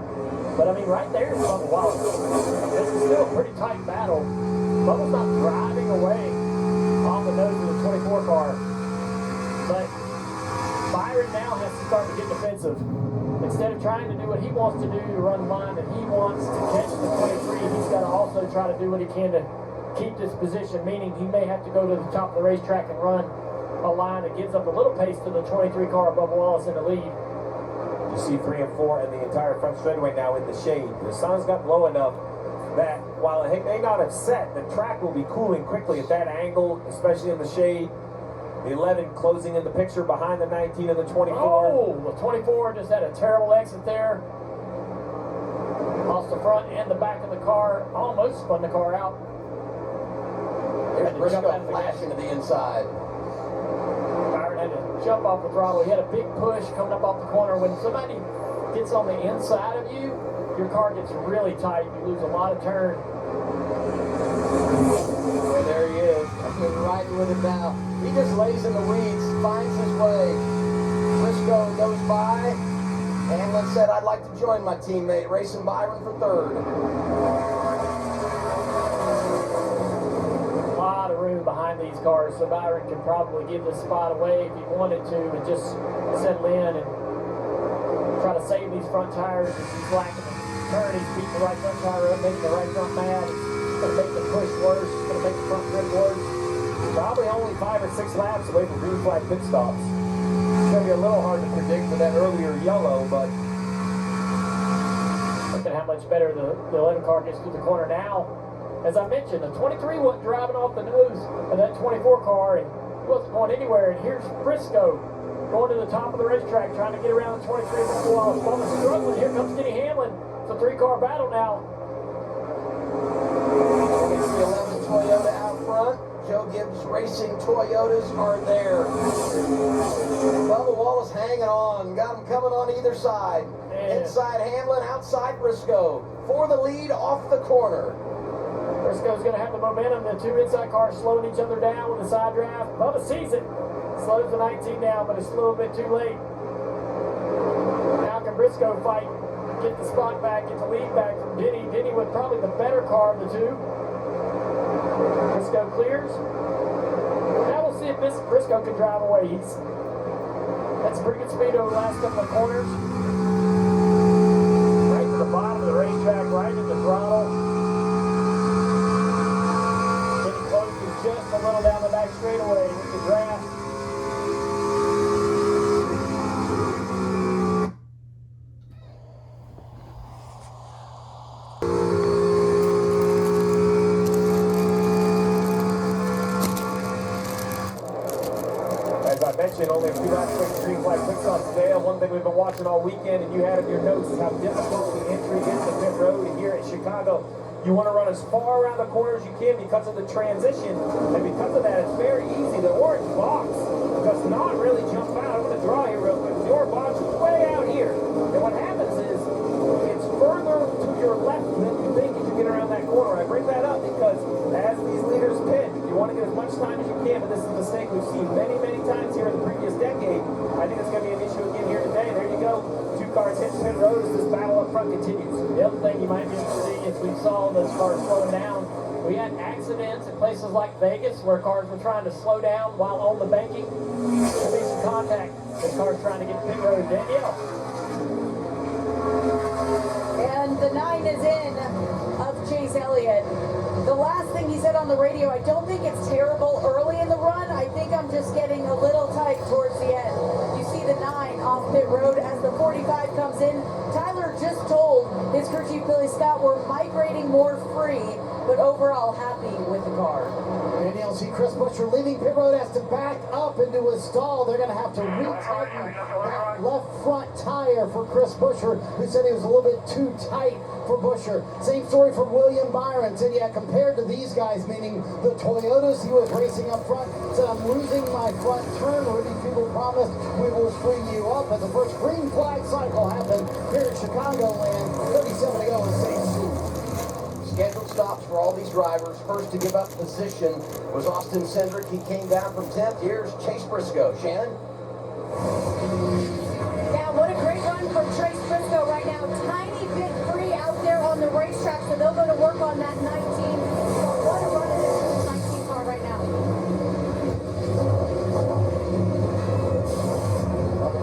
But I mean, right there is Bubba Wallace. This is still a pretty tight battle. Bubba's not driving away off the nose of the 24 car. But Byron now has to start to get defensive. Instead of trying to do what he wants to do to run the line that he wants to catch the 23, he's got to also try to do what he can to keep this position, meaning he may have to go to the top of the racetrack and run a line that gives up a little pace to the 23 car above Wallace in the lead. You see 3 and 4 and the entire front straightaway now in the shade. The sun's got low enough that while it may not have set, the track will be cooling quickly at that angle, especially in the shade. The 11 closing in the picture behind the 19 and the 24. Oh, the 24 just had a terrible exit there. Lost the front and the back of the car. Almost spun the car out. There's Briscoe flashing to the inside. Byron had to jump off the throttle. He had a big push coming up off the corner. When somebody gets on the inside of you, your car gets really tight. You lose a lot of turn. Well, there he is. I'm riding with him now. He just lays in the weeds, finds his way. Briscoe goes by. Hamlin said, I'd like to join my teammate, racing Byron for third. A lot of room behind these cars, so Byron can probably give this spot away if he wanted to and just settle in and try to save these front tires. If he's lacking a turn, he's beating the right front tire up, making the right front mad. It's going to make the push worse. It's going to make the front grip worse. Probably only 5 or 6 laps away from green flag pit stops. It's going to be a little hard to predict with that earlier yellow, but look at how much better the 11 car gets through the corner now. As I mentioned, the 23 wasn't driving off the nose of that 24 car and wasn't going anywhere. And here's Briscoe going to the top of the racetrack, trying to get around the 23 while Bubba's struggling. Here comes Denny Hamlin. It's a 3-car battle now. It's the 11 Toyota out front. Joe Gibbs Racing Toyotas are there. Bubba Wallace hanging on. Got him coming on either side. Inside Hamlin, outside Briscoe. For the lead off the corner. Briscoe's going to have the momentum. The 2 inside cars slowing each other down with the side draft. Bubba sees it. Slows the 19 down, but it's a little bit too late. Now can Briscoe fight, get the spot back, get the lead back from Denny. Denny with probably the better car of the 2. Briscoe clears. Now we'll see if Briscoe can drive away. That's a pretty good speed over the last couple of corners. Right to the bottom of the racetrack, right in the throttle. Then he closes just a little down the back straightaway with the draft. Only a few laps away from green flag pit stops today. One thing we've been watching all weekend, and you had in your notes, is how difficult the entry is to pit road here at Chicago. You want to run as far around the corner as you can because of the transition, and because of that, it's very easy. The orange box does not really jump out. I'm going to draw here real quick. The orange box is way out here, and what happens is it's further to your left than you think as you get around that corner. I bring that up because as these leaders pit, you want to get as much time as you can, but this is a mistake we've seen many, many times here in the previous decade. I think it's going to be an issue again here today. There you go. 2 cars hit pit road as this battle up front continues. The other thing you might be able to see is we saw those cars slowing down. We had accidents in places like Vegas where cars were trying to slow down while on the banking. There'll be some contact with cars trying to get pit road. Danielle. And the 9 is in of Chase Elliott. The last thing he said on the radio, I don't think it's terrible early in the run. I think I'm just getting a little tight towards the end. You see the 9 off pit road as the 45 comes in. Tyler just told His crew chief Billy Scott were migrating more free, but overall happy with the car. And you'll see Chris Buescher leaving pit road, has to back up into his stall. They're going to have to retighten that left front tire for Chris Buescher, who said he was a little bit too tight for Buescher. Same story from William Byron. Said, yeah, compared to these guys, meaning the Toyotas he was racing up front, said, I'm losing my front turn. Rudy people promised we will free you up. As the first green flag cycle happened here at Chicagoland, 37 to go in St. Steve. Scheduled stops for all these drivers. First to give up position was Austin Cindric. He came down from 10th. Here's Chase Briscoe. Shannon? Yeah, what a great run from Chase Briscoe right now. Tiny bit free out there on the racetrack, so they'll go to work on that 19. But what a run it is for the 19 car right now.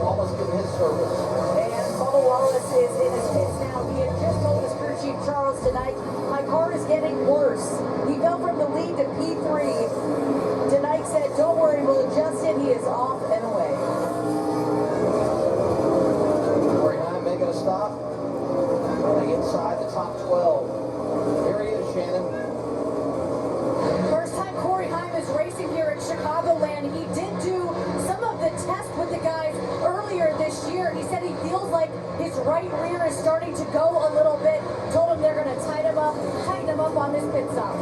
Wallace getting his service. And Bubba Wallace is in his pits now. He had just told his crew chief Charles tonight, my car is getting worse. He fell from the lead to P3. Tonight said, don't worry, we'll adjust it. He is off and away. Corey Heim making a stop. Running inside the top 12. Here he is, Shannon. First time Corey Heim is racing here at Chicagoland. He did do some of the tests with the guys earlier this year. He said he feels like his right rear is starting to go a little bit. Told him they're going to tighten him up on this pit stop.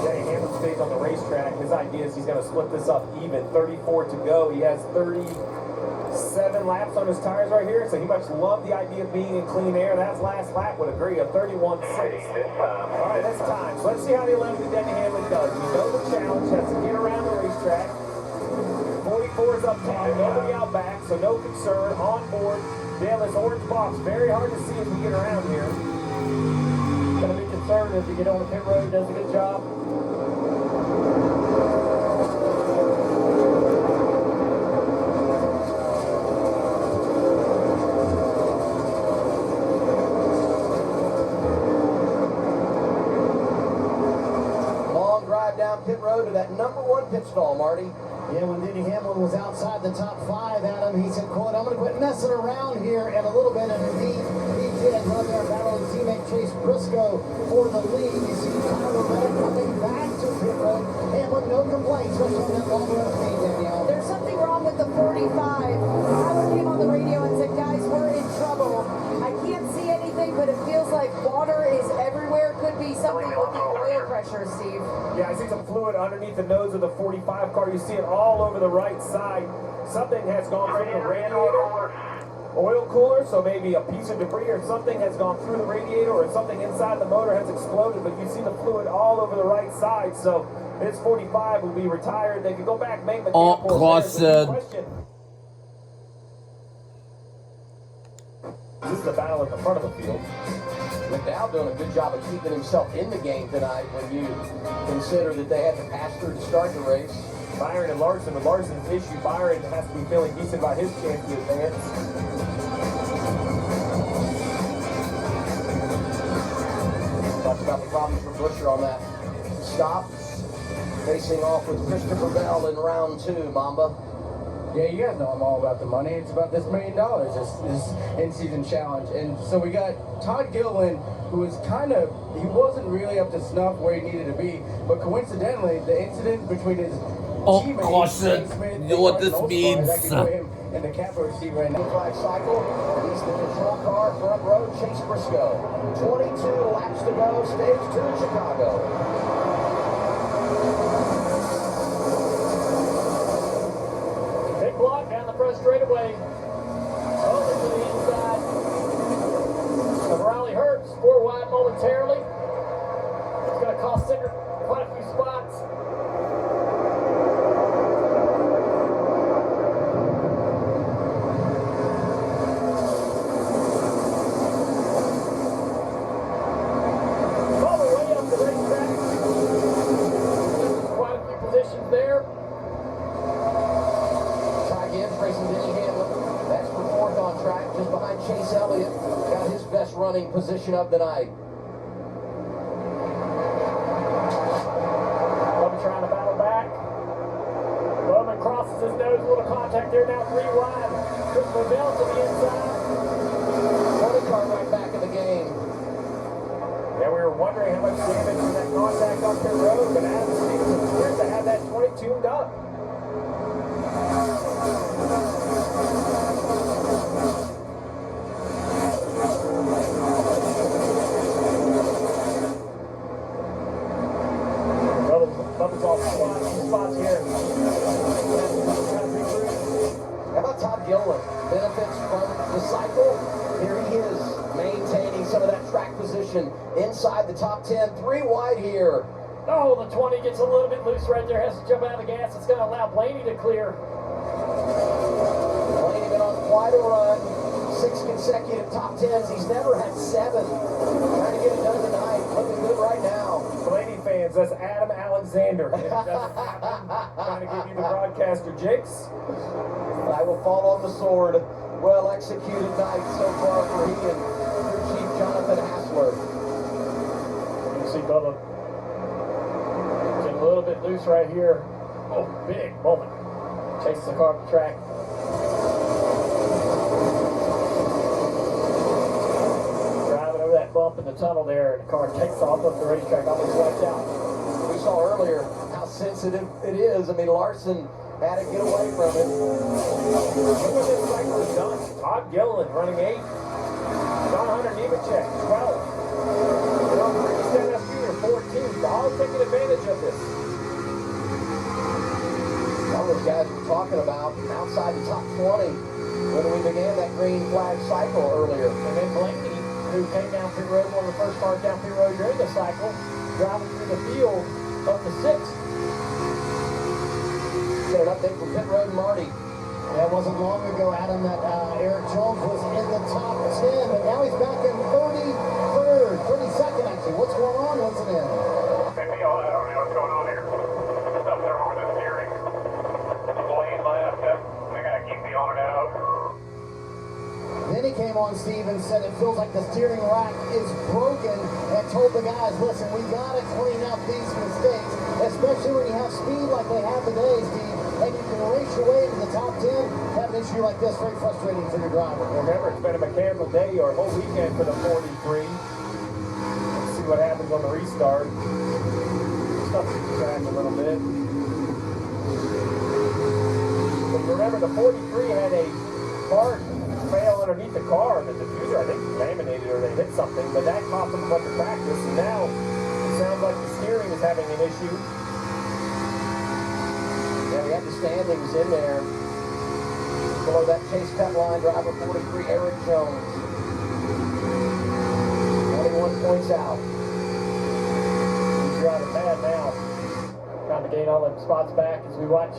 Jay Hammond stays on the racetrack. His idea is he's going to split this up even. 34 to go. He has 37 laps on his tires right here, so he must love the idea of being in clean air. That's last lap would agree, a 31.6. All right, that's time. So let's see how the 11 Denny Hamlin does. You know the challenge has to get around the racetrack. 44 is up top, nobody out back, so no concern. On board. Damn, this orange box, very hard to see as we get around here. Going to be conservative to get on the pit road. Does a good job. Long drive down pit road to that number 1 pit stall, Marty. Yeah, when Denny Hamlin was outside the top 5, Adam, he said, quote, I'm going to quit messing around here in a little bit. And indeed, he did. Run there battling teammate Chase Briscoe for the lead. You see Tyler Reddick coming back to pit road. Hamlin, no complaints, especially on that long run of speed, Danielle. There's something wrong with the 45. Tyler came on the radio and said, guys, we're in trouble. I can't see anything, but it feels like water is everywhere. Could be something with the oil pressure, Steve. Yeah, I see some fluid underneath the nose of the 45 car. You see it all over the right side. Something has gone through the radiator. Oil cooler, so maybe a piece of debris or something has gone through the radiator or something inside the motor has exploded, but you see the fluid all over the right side. So this 45 will be retired. They can go back, make the Clausen. This is the battle at the front of the field. McDowell doing a good job of keeping himself in the game tonight when you consider that they had to pass through to start the race. Byron and Larson. With Larson's issue, Byron has to be feeling decent about his chance to advance. Talked about the problems for Buescher on that stop. Facing off with Christopher Bell in round 2, Mamba. Yeah, you guys know I'm all about the money. It's about this $1 million, this in-season challenge. And so we got Todd Gilliland, who was he wasn't really up to snuff where he needed to be. But coincidentally, the incident between his teammate, Clausen, Smith, you know what this means? that could put him in the capo seat right now. Flag cycle. He's the control car, front row, Chase Briscoe. 22 laps to go, stage 2, Chicago. Block down the front straightaway. Over to the inside of Riley Herbst. 4 wide momentarily. It's going to cost Singer quite a few spots. All the way up the racetrack. Quite a few positions there. Racing Denny Hamlin. That's for 4th on track, just behind Chase Elliott. Got his best running position of the night. Bubba trying to battle back. Bowman crosses his nose, a little contact there now, 3 wide. Christopher Bell to the inside. 20 car right back in the game. wondering how much damage from that contact on pit road, but Adam Stevens appears to have that 20 tuned up. Bubba's off spots here. How about Todd Gilliland? Benefits from the cycle. Here he is, maintaining some of that track position inside the top 10. 3 wide here. Oh, the 20 gets a little bit loose right there. Has to jump out of the gas. It's going to allow Blaney to clear. Blaney been on quite a run. 6 consecutive top 10s. He's never had 7. Trying to get it done tonight. Looking good right now. Blaney fans, that's Adam Alexander. If it doesn't happen, trying to give you the broadcaster jinx. I will fall on the sword. Well executed night so far for he and crew chief Jonathan Hassler. You can see Bubba getting a little bit loose right here. Oh, big moment. Chases the car up the track. Driving over that bump in the tunnel there, and the car takes off up the racetrack. Always watch out. We saw earlier how sensitive it is. I mean, Larson had to get away from it. Look what this cycle has done. Todd Gilliland running 8. John Hunter Nemechek, 12. John Priest Jr., 14. All taking advantage of this. All those guys were talking about outside the top 20 when we began that green flag cycle earlier. And then Blaney, who came down pit road, one of the first cars down pit road during the cycle, driving through the field up to 6th. Get an update from pit road Marty. Yeah, it wasn't long ago, Adam, that Eric Jones was in the top 10, but now he's back in 33rd, 32nd actually. What's going on? Listen in. Maybe I don't know what's going on here. Something wrong with the steering. Blade left. They gotta keep me on and out. Then he came on, Steve, and said it feels like the steering rack is broken, and told the guys, listen, we gotta clean up these mistakes, especially when you have speed like they have today, Steve, and you can race your way into the top 10. Have an issue like this, very frustrating for your driver. Remember, it's been a mechanical day or a whole weekend for the 43. Let's see what happens on the restart. Stuff the track a little bit. But remember, the 43 had a part fail underneath the car. The diffuser, I think, laminated or they hit something, but that cost them a bunch of practice. And now it sounds like the steering is having an issue. Yeah, we had the standings in there. Below that chase cut line, driver 43, Eric Jones. 21 points out. He's driving bad now. Trying to gain all them spots back as we watch.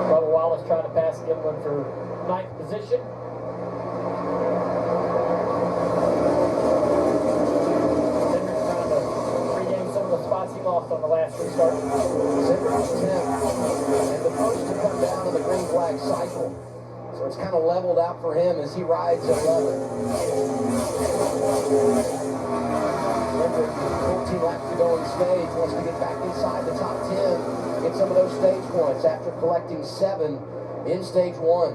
Bubba Wallace trying to pass Gilliland for 9th position. Hendrick's trying to regain some of the spots he lost on the last restart. Hendrick's 10th, and the first to come down in the green flag cycle. So it's kind of leveled out for him as he rides at 11. Hendrick, 14 laps to go on the stage, wants to get back inside the top 10, get some of those stage points after collecting 7 in stage 1.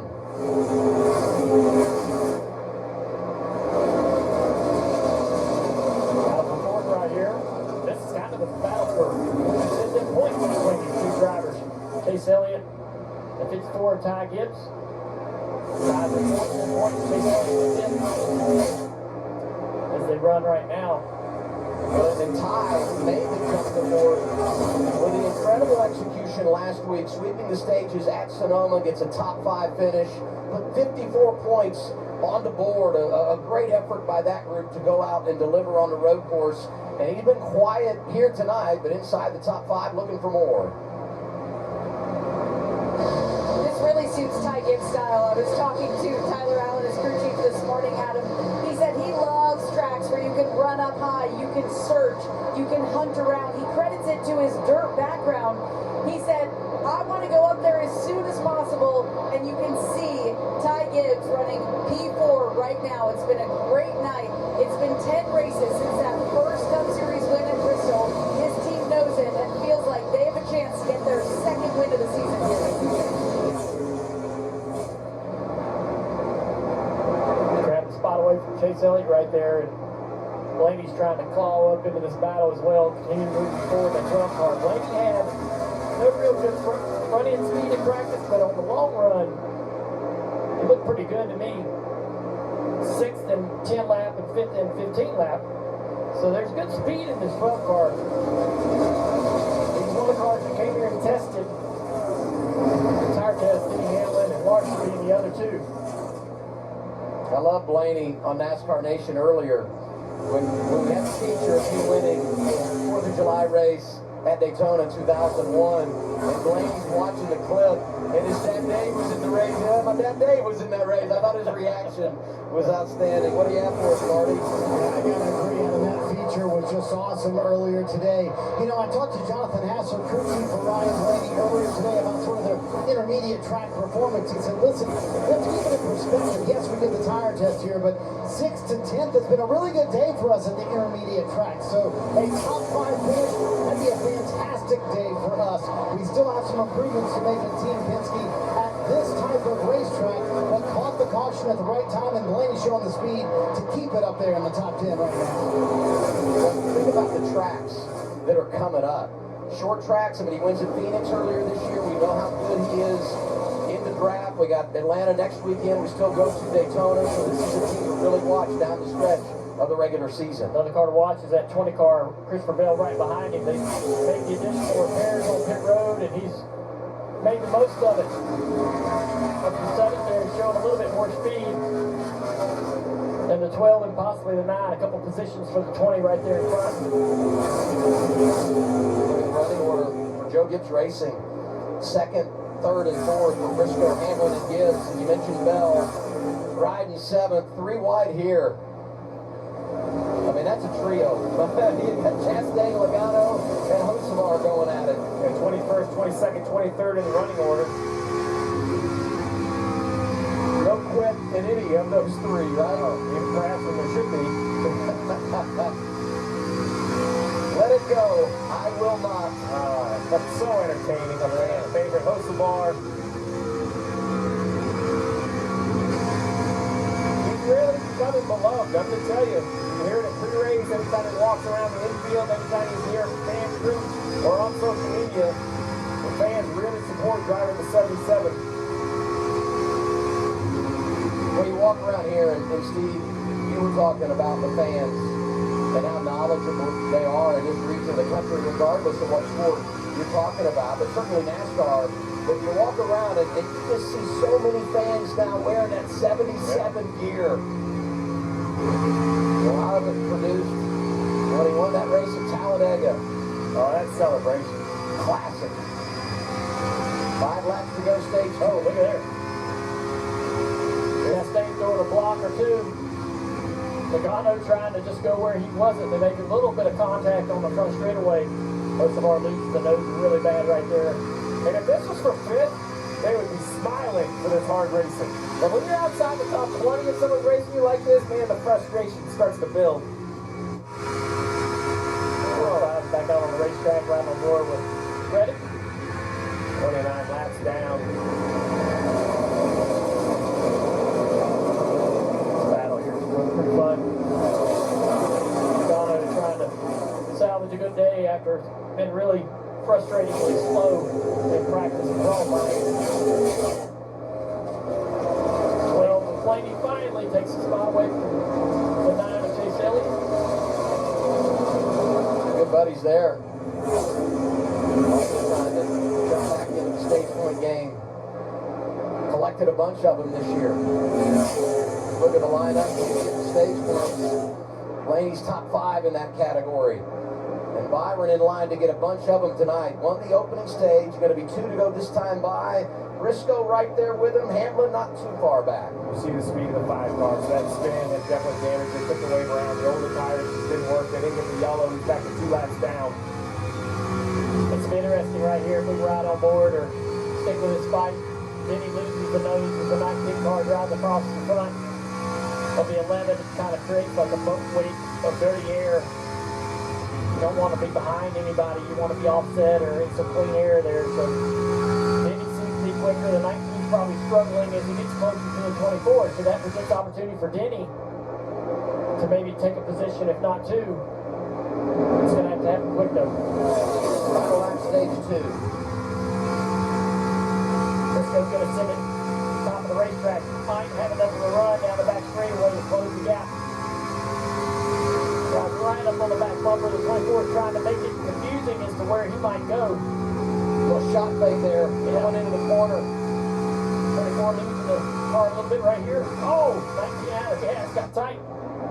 Out for 4th right here. This is kind of the battle for consistent points between these two drivers. Chase Elliott, if it's 4, Ty Gibbs. Ty's at 14 points. Chase Elliott 10th. As they run right now. And Ty made the jump to board with an incredible execution last week, sweeping the stages at Sonoma, gets a top 5 finish, put 54 points on the board. A great effort by that group to go out and deliver on the road course. And he's been quiet here tonight, but inside the top 5 looking for more. This really suits Ty Gibbs' style. I was talking to Tyler Allen, his crew chief, this morning, Adam. He said he loves tracks where you can run up high, you can search, you can hunt around. He credits it to his dirt background. He said, I want to go up there as soon as possible, and you can see Ty Gibbs running P4 right now. It's been a great night. It's been 10 races since that first Cup Series win at Bristol. His team knows it and feels like they have a chance to get their 2nd win of the season here. Grab the spot away from Chase Elliott right there. And Blaney's trying to claw up into this battle as well, continue moving forward that 12 car. Blaney had no real good front-end speed in practice, but on the long run, it looked pretty good to me. 6th and 10 lap and 5th and 15 lap. So there's good speed in this 12 car. He's one of the cars that came here and tested the tire test, Denny Hamlin and Larson being the other two. I love Blaney on NASCAR Nation earlier when we had the feature of him winning the 4th of July race at Daytona in 2001, and Blaney's watching the clip, and his dad Dave was in the race. Yeah, my dad Dave was in that race. I thought his reaction was outstanding. What do you have for us, Marty? I gotta agree, Adam. That feature was just awesome earlier today. You know, I talked to Jonathan Hasser, crew chief for Ryan Blaney, earlier today about sort of their intermediate track performance. He said, listen, let's keep it in perspective. Yes, we did the tire test here, but 6th to 10th has been a really good day for us at the intermediate track. So a top 5 finish, that'd be a fantastic day for us. We still have some improvements to make in Team Penske at this type of racetrack, but caught the caution at the right time, and Blaney showing the speed to keep it up there in the top 10 right now. Think about the tracks that are coming up. Short tracks, I mean, he wins at Phoenix earlier this year. We know how good he is in the draft. We got Atlanta next weekend. We still go to Daytona, so this is a team to really watch down the stretch of the regular season. Another car to watch is that 20 car, Christopher Bell right behind him. They made the additional repairs on pit road, and he's made the most of it. Up to 7th there, he's showing a little bit more speed than the 12 and possibly the 9. A couple positions for the 20 right there in front. Running order for Joe Gibbs Racing. 2nd, 3rd, and 4th for Briscoe, Hamlin, and Gibbs. And you mentioned Bell riding 7th, 3 wide here. I mean, that's a trio. You got Chastain, Logano, and Hocevar going at it. Yeah, 21st, 22nd, 23rd in the running order. No quit in any of those 3, right? Perhaps when there should be. Let it go. I will not. That's so entertaining. I'm a favorite Hocevar. He's really becoming beloved, I'm going to tell you. You hear it at pre-race, every time he walks around the infield, every time he's here, fans groups, or on social media, the fans really support driving the 77. When you walk around here, and Steve, you were talking about the fans and how knowledgeable they are in this region of the country, regardless of what sport you're talking about, but certainly NASCAR. But you walk around and you just see so many fans now wearing that 77 gear. A lot of it produced when he won that race at Talladega. Oh, that's celebration. Classic. 5 laps to go, stage 2. Oh, look at there. Chastain throwing a block or 2. Logano trying to just go where he wasn't. They make a little bit of contact on the front straightaway. Hocevar loses the nose really bad right there. And if this was for 5th, they would be smiling for this hard racing. But when you're outside the top 20 and someone's racing you like this, man, the frustration starts to build. Back out on the racetrack, right on board with Reddick. 29 laps down. This battle here is really pretty fun. Logano trying to salvage a good day after been really frustratingly slow in practice and qualifying. 12, Blaney finally takes the spot away from the 9 of Chase Elliott. Good buddies there. Trying to jump back into the stage point game. Collected a bunch of them this year. Look at the lineup. You get the stage points. Blaney's top 5 in that category. And Byron in line to get a bunch of them tonight. Won the opening stage. Going to be 2 to go this time by. Briscoe right there with him. Hamlin not too far back. You see the speed of the 5 cars. That spin has definitely damaged. They took the wave around. The older tires just didn't work. They didn't get the yellow. He's back to 2 laps down. It's interesting right here if we ride on board or stick with this fight. Then he loses the nose with the 19 car driving across the front of the 11. It kind of creates like a boat weight of dirty air. You don't want to be behind anybody. You want to be offset or in some clean air there. So then he seems to be quicker. The 19's probably struggling as he gets closer to the 24. So that presents opportunity for Denny to maybe take a position, if not two. It's going to happen quick, though. Final lap, stage 2. Briscoe's going to send it top of the racetrack. Might have enough of a run down the back straightaway to close the gap. Drives right up on the back bumper. The 24 is trying to make it confusing as to where he might go. Little shot fake there, going into the corner. 24 losing the car a little bit right here. Oh, 19 out of gas, got tight.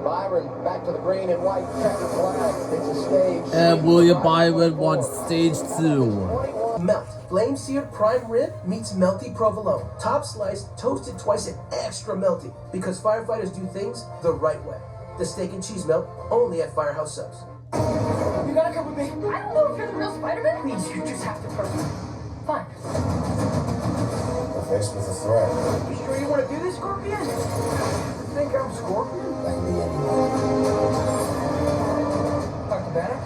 Byron back to the green and white checkered flag. It's a stage. And William Byron won stage 2. Melt. Flame seared prime rib meets melty provolone. Top sliced, toasted twice, and extra melty. Because firefighters do things the right way. The steak and cheese melt, only at Firehouse Subs. You gotta come with me. I don't know if you're the real Spider-Man. Please, you just have to trust me. Fine. We're faced with a threat. You sure you want to do this, Scorpion? You think I'm Scorpion? That can be anyone. Dr. Banner?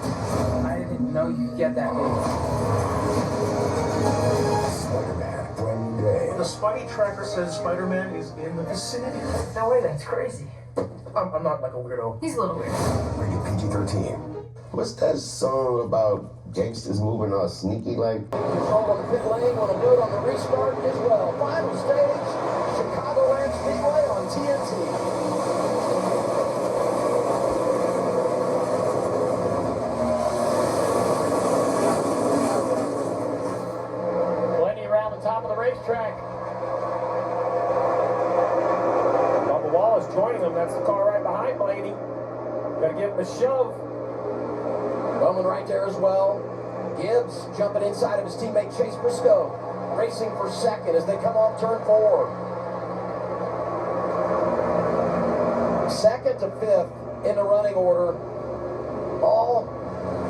I didn't know you'd get that big. Spider-Man, brand new day. The Spidey tracker says Spider-Man is in the vicinity. No way, that's crazy. I'm not like a weirdo. He's a little weird. Rated PG-13. What's that song about gangsters moving all sneaky like? Control on the pit lane will do it on the restart as well. Final stage, Chicagoland Speedway on TNT. Plenty around the top of the racetrack. Bubba Wallace joining them. That's the car right behind Blaney. Gotta give him a shove. Bowman right there as well. Gibbs jumping inside of his teammate Chase Briscoe. Racing for second as they come off turn 4. Second to fifth in the running order. All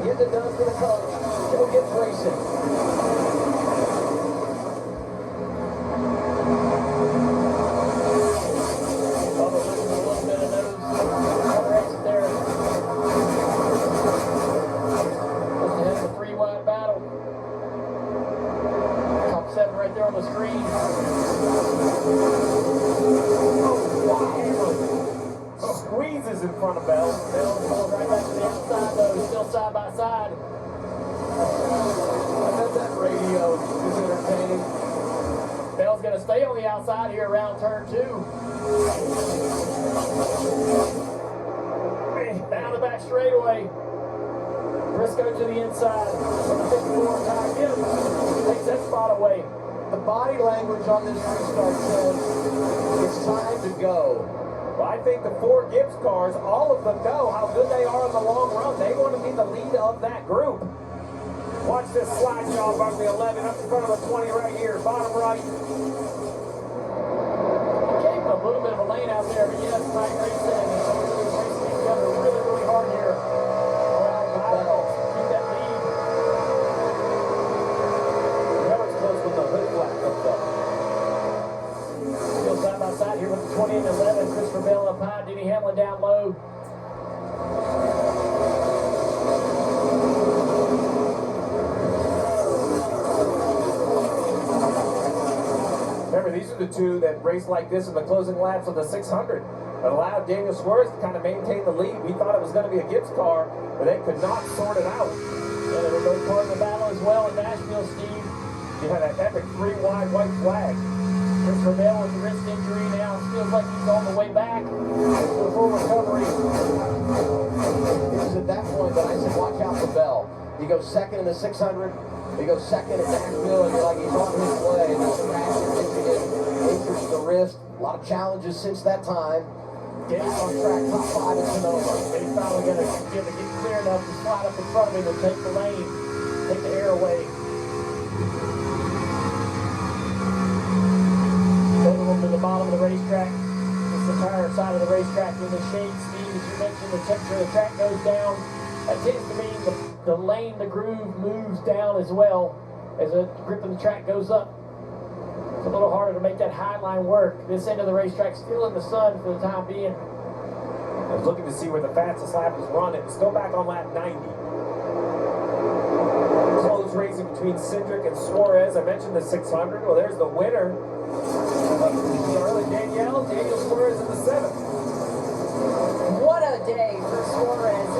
getting it done for the coach. Joe Gibbs racing. Bubba losing a little bit of nose. Corner exit there. Just ahead of the 3-wide battle. Top 7 right there on the screen. Squeezes in front of Bell. Bell falls right back to the outside though, still side by side. I bet that radio is entertaining. Bell's gonna stay on the outside here around turn 2. Down the back straightaway. Briscoe to the inside. From the 54 Ty Gibbs takes that spot away. The body language on this restart says it's time to go. Well, I think the 4 Gibbs cars, all of them know how good they are in the long run. They want to be the lead of that group. Watch this slide job on the 11 up in front of the 20 right here, bottom right. Gave him a little bit of a lane out there, but yes, tight racing. And so we're really racing together really, really hard here. Keep that lead. You know it's close when the hood flat comes up. Still side by side here with the 20 and 11. Christopher Bell up high, Denny Hamlin down low. Remember, these are the 2 that race like this in the closing laps of the 600. It allowed Daniel Suarez to kind of maintain the lead. We thought it was going to be a Gibbs car, but they could not sort it out. Yeah, they were both part of the battle as well in Nashville, Steve. You had that epic 3-wide white flag. Christopher Bell with a wrist injury now. Feels like he's on the way back to a full recovery. It was at that point that I said, watch out for Bell. He goes second in the 600. He goes second at Nashville, and you're like, he's on his way. And he's crashed into it, injures the wrist. A lot of challenges since that time. Getting on track, top 5 at Sonoma. He's finally going to be able to get clear enough to slide up in front of him and take the lane, take the air away. Both of them to the bottom of the racetrack. It's the entire side of the racetrack in the shade, Steve. As you mentioned, the temperature of the track goes down. That tends to mean the lane, the groove moves down as well as the grip of the track goes up. It's a little harder to make that high line work. This end of the racetrack still in the sun for the time being. I was looking to see where the fastest lap was run. It was still back on lap 90. Close racing between Cindric and Suarez. I mentioned the 600. Well, there's the winner. Charlotte Danielle Suarez in the 7th. What a day for Suarez.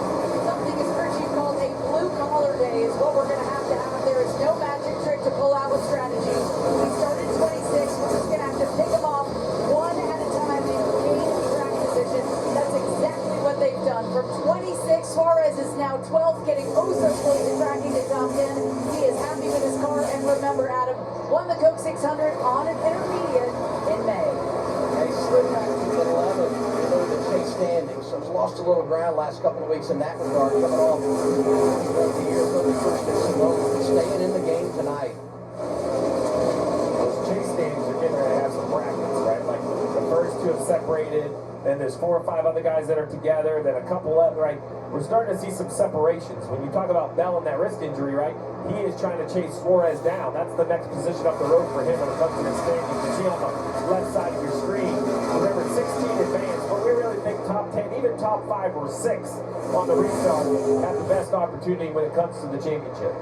Something as Richie called a blue-collar day is what we're going to have there. Is no magic trick to pull out with strategy. He started 26. We're just going to have to pick him off one at a time and gain track position. That's exactly what they've done. From 26, Suarez is now 12th, getting oh so close to tracking the top 10. He is happy with his car, and remember, Adam, won the Coke 600 on an intermediate in May. They slid back to 11 in the chase standings, so it's lost a little ground last couple of weeks in that regard, coming off the year 31st at Simone, staying in the game tonight. Those chase standings are getting ready to have some brackets, right? Like the first two have separated, then there's 4 or 5 other guys that are together, then a couple left, right? We're starting to see some separations. When you talk about Bell and that wrist injury, right? He is trying to chase Suarez down. That's the next position up the road for him when it comes to the standings. You see on the left side of your screen, remember 16 advanced, but we really think top 10, even top 5 or 6 on the restart have the best opportunity when it comes to the championship.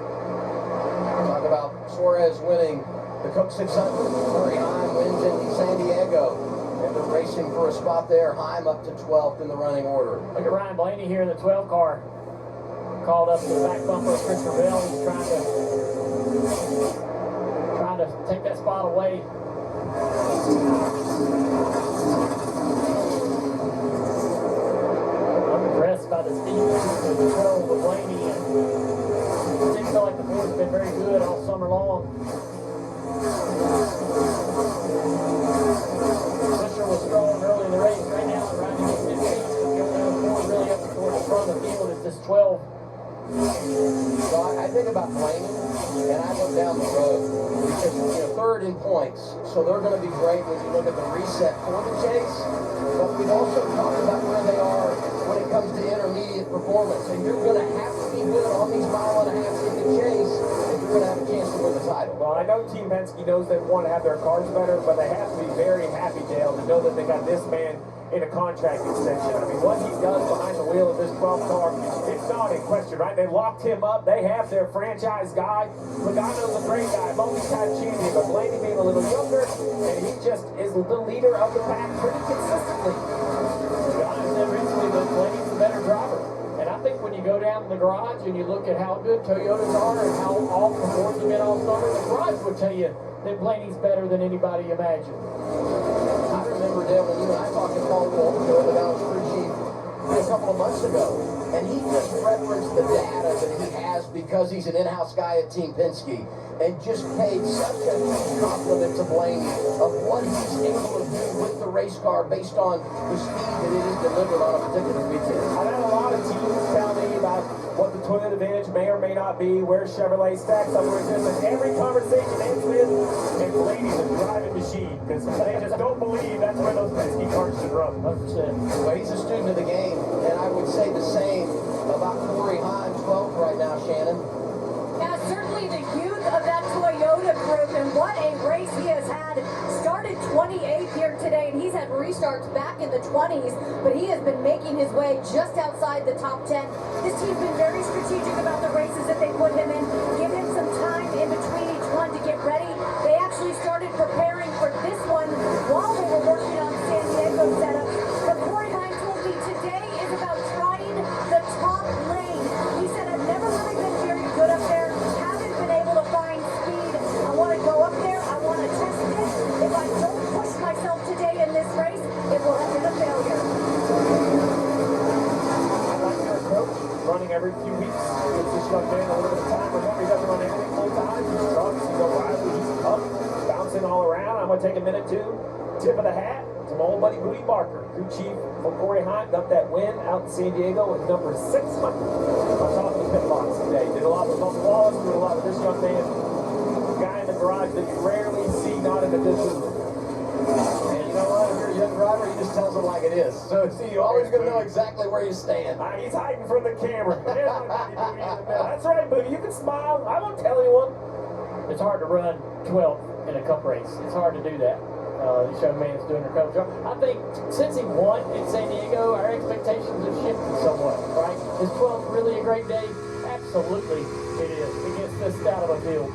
Talk about Suarez winning the Coke 600. Corey Heim wins in San Diego. And they're racing for a spot there. Heim up to 12th in the running order. Look at Ryan Blaney here in the 12 car. Called up to the back bumper of Christopher Bell. He's trying to take that spot away. I'm impressed by the speed of the 12 with Blaney. And it feel like the board's been very good all summer long. Fisher was strong early in the race. Right now, riding at 15, going down the floor, really up towards the front of the field is just 12. So I think about Blaney, and I look down the road because third in points, so they're going to be great when you look at the reset for the chase. But we've also talked about where they are when it comes to intermediate performance, and you're going to have to be good on these mile-and-a-half ticket chase if you're going to have a chance to win the title. Well, I know Team Penske knows they want to have their cars better, but they have to be very happy, Dale, to know that they got this man in a contract extension. I mean, what he does behind the wheel of this 12 car, it's not in question, right? They locked him up. They have their franchise guy. Logano's a great guy, multi-time champion, but Blaney being a little younger, and he just is the leader of the pack pretty consistently. Logano said recently that Blaney's the better driver. And I think when you go down in the garage and you look at how good Toyotas are and how off the boards have been all summer, the garage would tell you that Blaney's better than anybody imagined. I remember, Dale, when you and I talked to Paul Walker, the Dallas crew chief, a couple of months ago, and he just referenced the data that he has because he's an in-house guy at Team Penske, and just paid such a huge compliment to Blaney of what he's able to do with the race car based on the speed that it is delivered on a particular weekend. I've had a lot of teams tell me about what the Toyota advantage may or may not be, where Chevrolet stacks up, where it is, and every conversation ends with, and Blaney's a driving machine, because they just don't believe that's where those Penske cars should run. 100%. Well, he's a student of the game, and I would say the same about Corey Heim, 12th right now, Shannon. Yeah, certainly the youth of that Toyota group, and what a race he has had. Started 28th here today, and he's had restarts back in the 20s, but he has been making his way just outside the top 10. This team's been very strategic about the races that they put him in, give him some time in between each one to get ready. They actually started preparing for this one while they were working on San Diego setup. But Corey Heim told me today is about trying the top lane. He said, I've never really been very good up there. Haven't been able to find speed. I want to go up there. I want to test it. If I don't push myself today in this race, it will end in a failure. I like your approach, running every few weeks. Gives this young man a little bit of time. Remember, he doesn't run anything full time. He's strong, he's O'Reilly, he's tough, bouncing all around. I'm going to take a minute too. Tip of the hat to my old buddy Rudy Barker, crew chief for Corey Heim. Got that win out in San Diego with number 600. I'm talking pit box today. Did a lot with Bubba Wallace, did a lot with this young man. Guy in the garage that you rarely see not in a good mood. And you know what? If you're a young driver, he just tells it like it is. So, see, you're always going to know exactly where you stand. He's hiding from the camera. There's my buddy Boogie in the middle. That's right, Boogie. You can smile. I won't tell anyone. It's hard to run 12th in a cup race. It's hard to do that. This young man's doing a coach job. I think since he won in San Diego, our expectations have shifted somewhat, right? Is 12th really a great day? Absolutely it is. Against this stout of a field.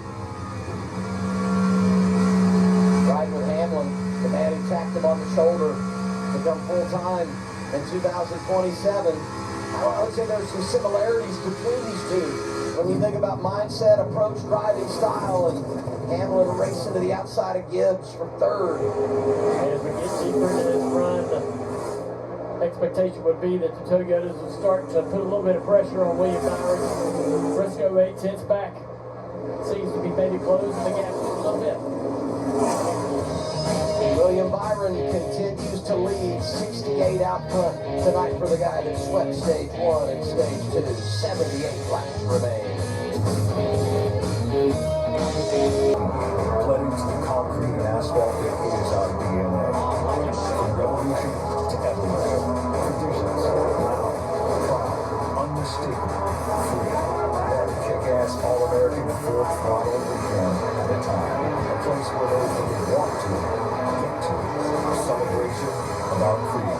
Right with Hamlin, the man who tapped him on the shoulder to come full time in 2027. I would say there's some similarities between these two. When you think about mindset, approach, driving style, and Hamlin racing to the outside of Gibbs for third. As we get deeper into this run, the expectation would be that the Toyotas will start to put a little bit of pressure on William Byron. Briscoe 8/10 back. Seems to be maybe closing the gap just a little bit. William Byron continues to lead 68 out front tonight for the guy that swept stage 1 and stage 2. 78 laps remain. Pledged to concrete and asphalt, it is our DNA. From revolution to evolution. Traditions, loud, proud, unmistakable, free. That kick-ass All-American full throttle weekend at a time. A place where those who want to get to. A celebration of our freedom.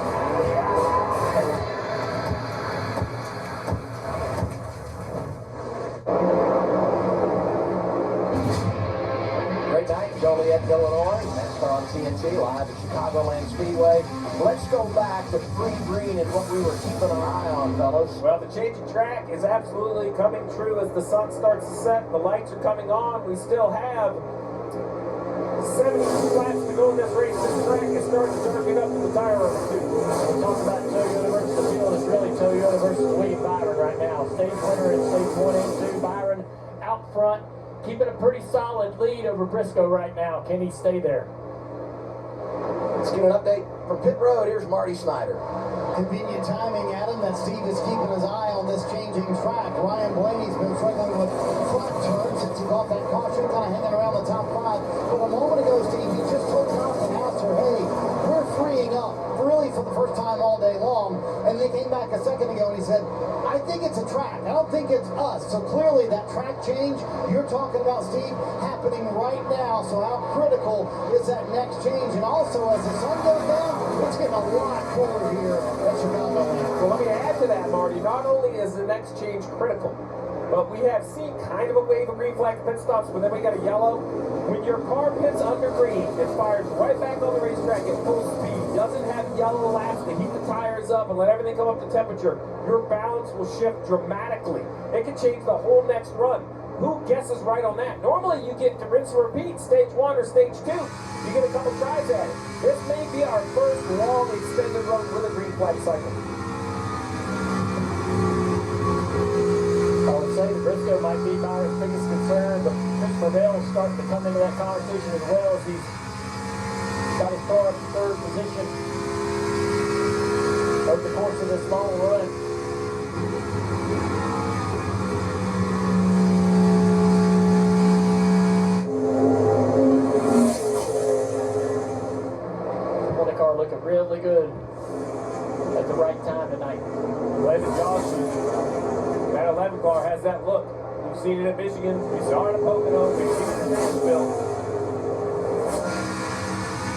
Great night in Joliet, Illinois. NASCAR on TNT, live at Chicagoland Speedway. Let's go back to free green and what we were keeping an eye on, fellas. Well, the change of track is absolutely coming true as the sun starts to set. The lights are coming on. We still have 72 laps to go in this race. This track is starting to turn it up to the tire over two. We talk about Toyota versus the field. It's really Toyota versus William Byron right now. Stage winner in stage 1 and 2. Byron out front, keeping a pretty solid lead over Briscoe right now. Can he stay there? Let's get an update from pit road. Here's Marty Snyder. Convenient timing, Adam, that Steve is keeping his eye on this changing track. Ryan Blaney's been struggling with front turns since he got that caution, kind of hanging around the top 5. But a moment ago, Steve, he just told Jonathan Hauser, hey, we're freeing up, really for the first time all day long. And they came back a second ago and he said, I think it's a track. I don't think it's us. So clearly that track change you're talking about, Steve, happening right now. So how critical is that next change? And also, as the sun goes down, it's getting a lot cooler here at Chicagoland. Well, let me add to that, Marty. Not only is the next change critical, but we have seen kind of a wave of green flag pit stops, but then we got a yellow. When your car pits under green, it fires right back on the racetrack at full speed. Doesn't have yellow laps to heat the tires up and let everything come up to temperature. Your balance will shift dramatically. It can change the whole next run. Who guesses right on that? Normally you get to rinse and repeat stage 1 or stage 2. You get a couple tries at it. This may be our first long extended run with a green flag cycle. I would say that Briscoe might be Byron's biggest concern, but Christopher Bell is starting to come into that conversation as well as he's got his car up to third position over the course of this long run. The car looking really good at the right time tonight. 11 Johnson. That 11 car has that look. We've seen it at Michigan. We saw it at Pocono. We've seen it in Nashville.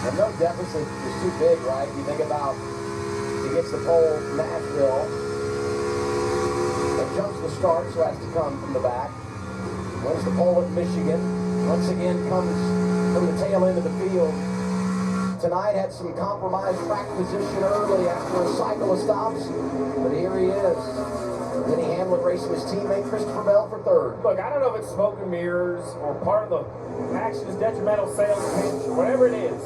And no deficit is too big, right? You think about he gets the pole from Nashville and jumps the start, so has to come from the back. Wins the pole at Michigan. Once again comes from the tail end of the field. Tonight had some compromised track position early after a cycle of stops, but here he is. Denny Hamlin racing his teammate Christopher Bell for third. Look, I don't know if it's smoke and mirrors or part of the action's detrimental sales pitch, whatever it is.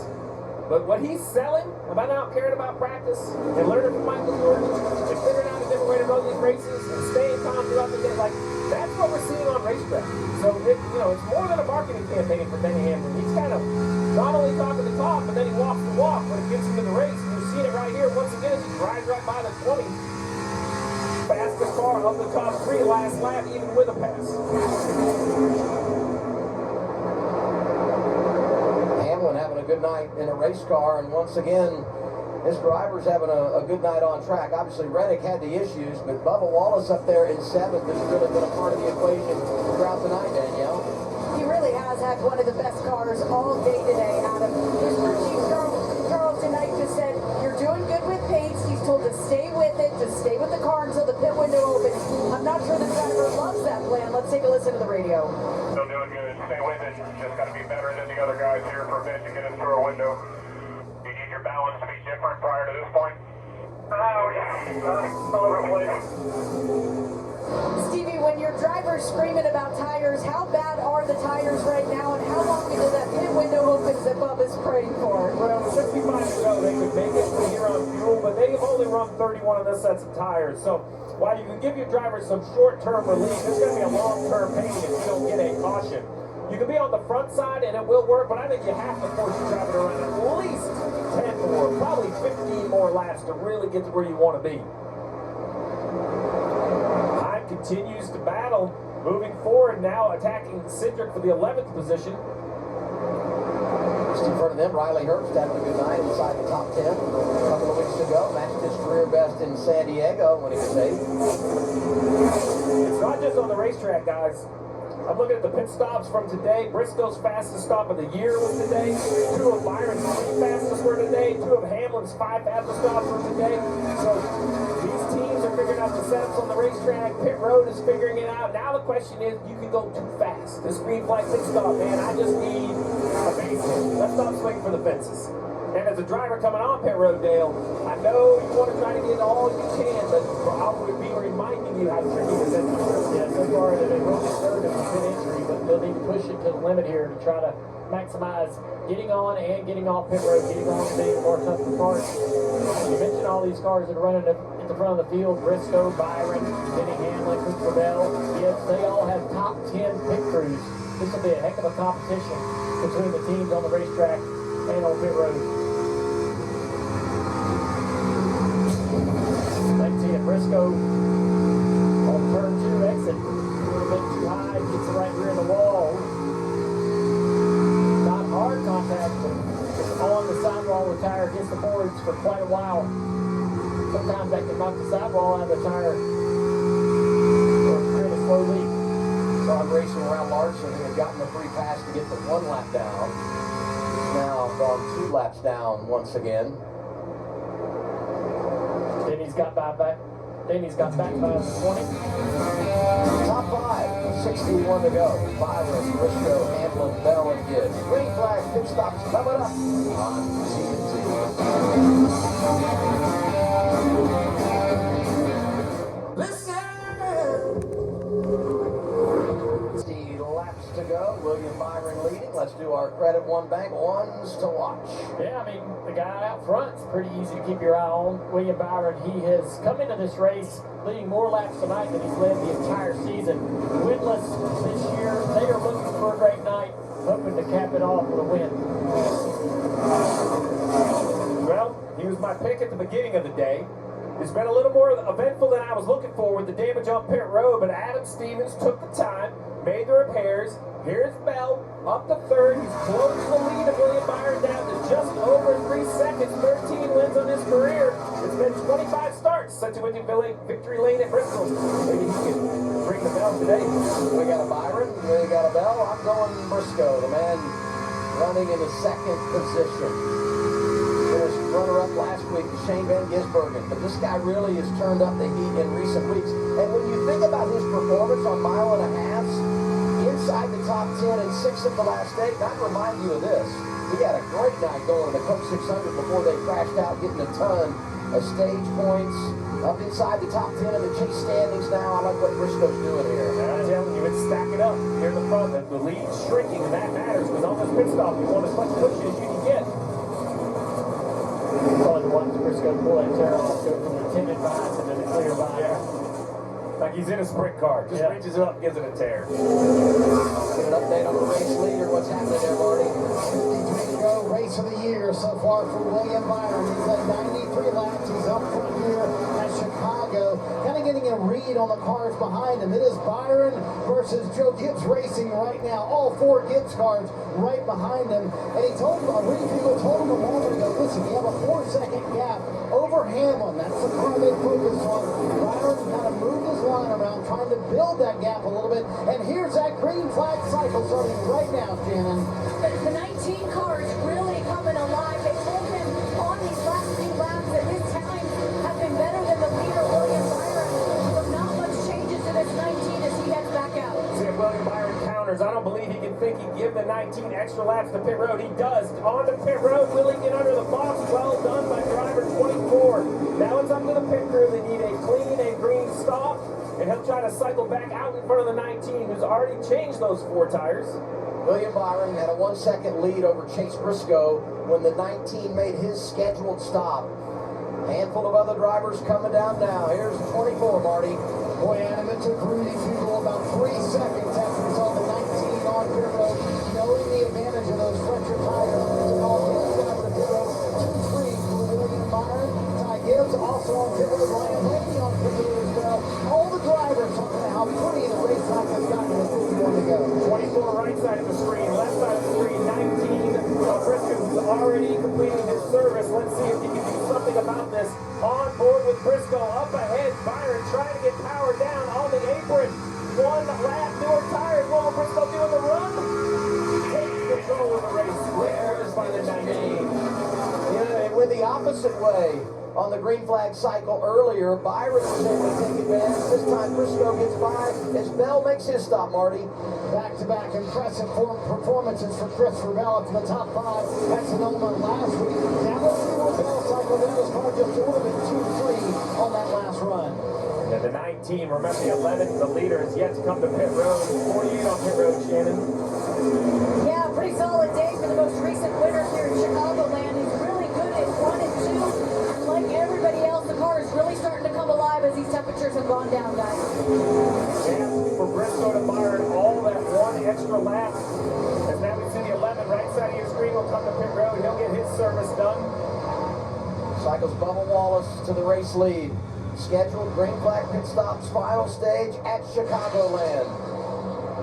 But what he's selling about not caring about practice and learning from Michael Jordan and figuring out a different way to run these races and staying calm throughout the day, like that's what we're seeing on racetrack. So it's more than a marketing campaign for Denny Hamlin. He's kind of not only talking the talk, but then he walks the walk when it gets into the race. And you're seeing it right here once again as he drives right by the 20. Fastest car of the top 3 last lap, even with a pass. Hamlin having a good night in a race car, and once again, his driver's having a good night on track. Obviously, Reddick had the issues, but Bubba Wallace up there in 7th has really been a part of the equation throughout the night, Danielle. He really has had one of the best cars all day today, Adam. His crew chief, Charles, tonight just said, you're doing good with pace. He's told to stay with it, to stay with the car until the pit window opens. I'm not sure the driver loves that plan. Let's take a listen to the radio. Still doing good. Stay with it. Just got to be better than the other guys here for a bit to get us through a window. Do you need your balance to be different prior to this point? All over the place. Stevie, when your driver's screaming about tires, how bad are the tires right now, and how long until that pit window opens that Bubba's praying for? Well, 65 to go, they could make it from here on fuel, but they have only run 31 of this sets of tires. So while you can give your driver some short-term relief, it's going to be a long-term pain if you don't get a caution. You can be on the front side and it will work, but I think you have to force your driver to run at least 10 more, probably 15 more laps to really get to where you want to be. Continues to battle, moving forward now, attacking Cindric for the 11th position. Just in front of them, Riley Herbst having a good night inside the top 10 a couple of weeks ago. Matched his career best in San Diego when he was 8. It's not just on the racetrack, guys. I'm looking at the pit stops from today. Briscoe's fastest stop of the year was today. 2 of Byron's 3 fastest were today. 2 of Hamlin's 5 fastest stops were today. So these teams are figuring out the setups on the racetrack. Pit road is figuring it out. Now the question is, you can go too fast. This green flag pit stop, man, I just need a base hit. Let's not swing for the fences. And as a driver coming on pit road, Dale, I know you want to try to get all you can, but I would be reminding you how tricky this is. Yeah, so far they've been really third of the injury, but they'll need to push it to the limit here to try to maximize getting on and getting off pit road, getting on to the more tougher parts. You mentioned all these cars that are running at the front of the field: Briscoe, Byron, Denny Hamlin, Christopher Bell. Yes, they all have top 10 pit crews. This will be a heck of a competition between the teams on the racetrack and on pit road. Briscoe on turn 2 exit, a little bit too high, gets it right here in the wall. Not hard contact, but it's on the sidewall. The tire gets the boards for quite a while. Sometimes that can knock the sidewall out of the tire or create a slow leak. Saw him racing around Larson, who had gotten a free pass to get the 1 lap down. He's now gone 2 laps down once again. Then he's got back by the 20. Top 5, 61 to go. Byron, Briscoe, Hamlin, Bell, and Gibbs. Green flag pit stops coming up on TNT. Listen! 60 laps to go. William Byron leading. Let's do our credit one bank. Ones to watch. Yeah, I mean, the guy out front is pretty easy to keep your eye on. William Byron, he has come into this race leading more laps tonight than he's led the entire season. Winless this year. They are looking for a great night, hoping to cap it off with a win. Well, he was my pick at the beginning of the day. It's been a little more eventful than I was looking for with the damage on pit road, but Adam Stevens took the time, made the repairs. Here's Bell up to 3rd. He's closed the lead of William Byron down to just over 3 seconds. 13 wins on his career. It's been 25 starts since he went to victory lane at Bristol. Maybe he can bring the bell today. We got a Byron, we got a Bell. I'm going Briscoe, the man running in the 2nd position. Finished runner-up last week to Shane Van Gisbergen, but this guy really has turned up the heat in recent weeks. And when you think about his performance on 1.5 miles, inside the top 10 in 6 of the last 8, I'd remind you of this. He had a great night going to the Coke 600 before they crashed out, getting a ton of stage points. Up inside the top 10 of the chase standings now. I like what Briscoe's doing here. I'm telling you, it's stacking up here in the front. The lead's shrinking, and that matters because on this pit stop, you want as much push as you can get. Probably the ones Briscoe pull that tear off, go from the tinted vines into the clear vine. Yeah. Like he's in a sprint car. Just reaches it up, gives it a tear. Get an update on the race leader. What's happening there, Marty? 53 to go. Race of the year so far for William Byron. He's at 93 laps. He's up front here at Chicago. Kind of getting a read on the cars behind him. It is Byron versus Joe Gibbs Racing right now. All 4 Gibbs cars right behind him. And he told him, Reed Fiegel told him a moment ago, listen, you have a 4-second gap over Hamlin. That's the car they focus on. Byron kind of moved his line around, trying to build that gap a little bit. And here's that green flag cycle starting right now, Shannon. The 19 cars really coming alive. They told him on these last few laps that his times have been better than the leader, William Byron. So not much changes to this 19 as he heads back out. See, well, William Byron counters. I don't believe he can think he give the 19 extra laps to pit road. He does. On to pit road. Will he get under the box? Well done by driver 24. Now it's up to the pit crew. They need a clean and green stop, and he'll try to cycle back out in front of the 19, who's already changed those 4 tires. William Byron had a 1-second lead over Chase Briscoe when the 19 made his scheduled stop. Handful of other drivers coming down now. Here's 24, Marty. Boy, Adam, it took Rudy Fugle about 3 seconds after he saw the 19 on pit road, knowing the advantage of those fresher tires to call his driver to pit road. 2-3 for William Byron. Ty Gibbs also on pit road. Ryan Blaney on pit road as well. All the drivers talking about how pretty the racetrack has gotten with 51 to go. 24 right side of the screen, left side of the screen, 19. Briscoe, who's already completing his service. Let's see if he can do something about this. On board with Briscoe, up ahead. Byron trying to get power down on the apron. 1 lap, newer tires. What will Briscoe do in the run? Takes control of the race. Where's by the 19? Yeah, it went the opposite way. On the green flag cycle earlier, Byron was able to take advantage. This time Briscoe gets by as Bell makes his stop, Marty. Back-to-back impressive performances for Christopher Bell up to the top 5 at Sonoma last week. Now let's see where Bell cycled down his car just a little bit 2-3 on that last run. And the 19, remember the 11, the leader is yet to come to pit road. 48 on pit road, Shannon. Yeah, pretty solid day for the most recent winner here in Chicagoland. He's really good at 1 and 2. Like everybody else, the car is really starting to come alive as these temperatures have gone down, guys. And for Briscoe to Byron, all that 1 extra lap. As now we see the 11 right side of your screen will come to pit road. He'll get his service done. Cycles Bubba Wallace to the race lead. Scheduled green flag pit stops, final stage at Chicagoland.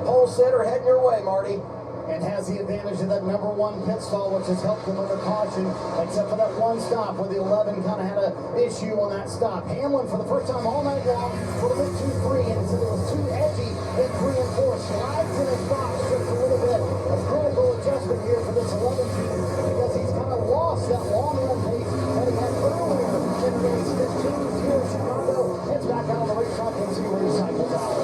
Pole sitter heading your way, Marty. And has the advantage of that number 1 pit stall, which has helped him under caution, except for that 1 stop where the 11 kind of had an issue on that stop. Hamlin, for the first time all night long, a little bit 2-3, and so it was too edgy in 3 and 4. Slides in his box just a little bit. A critical adjustment here for this 11 team because he's kind of lost that long run pace that he had earlier in the race. This team is here in Chicago. It's back out on the racetrack and see where he cycles out.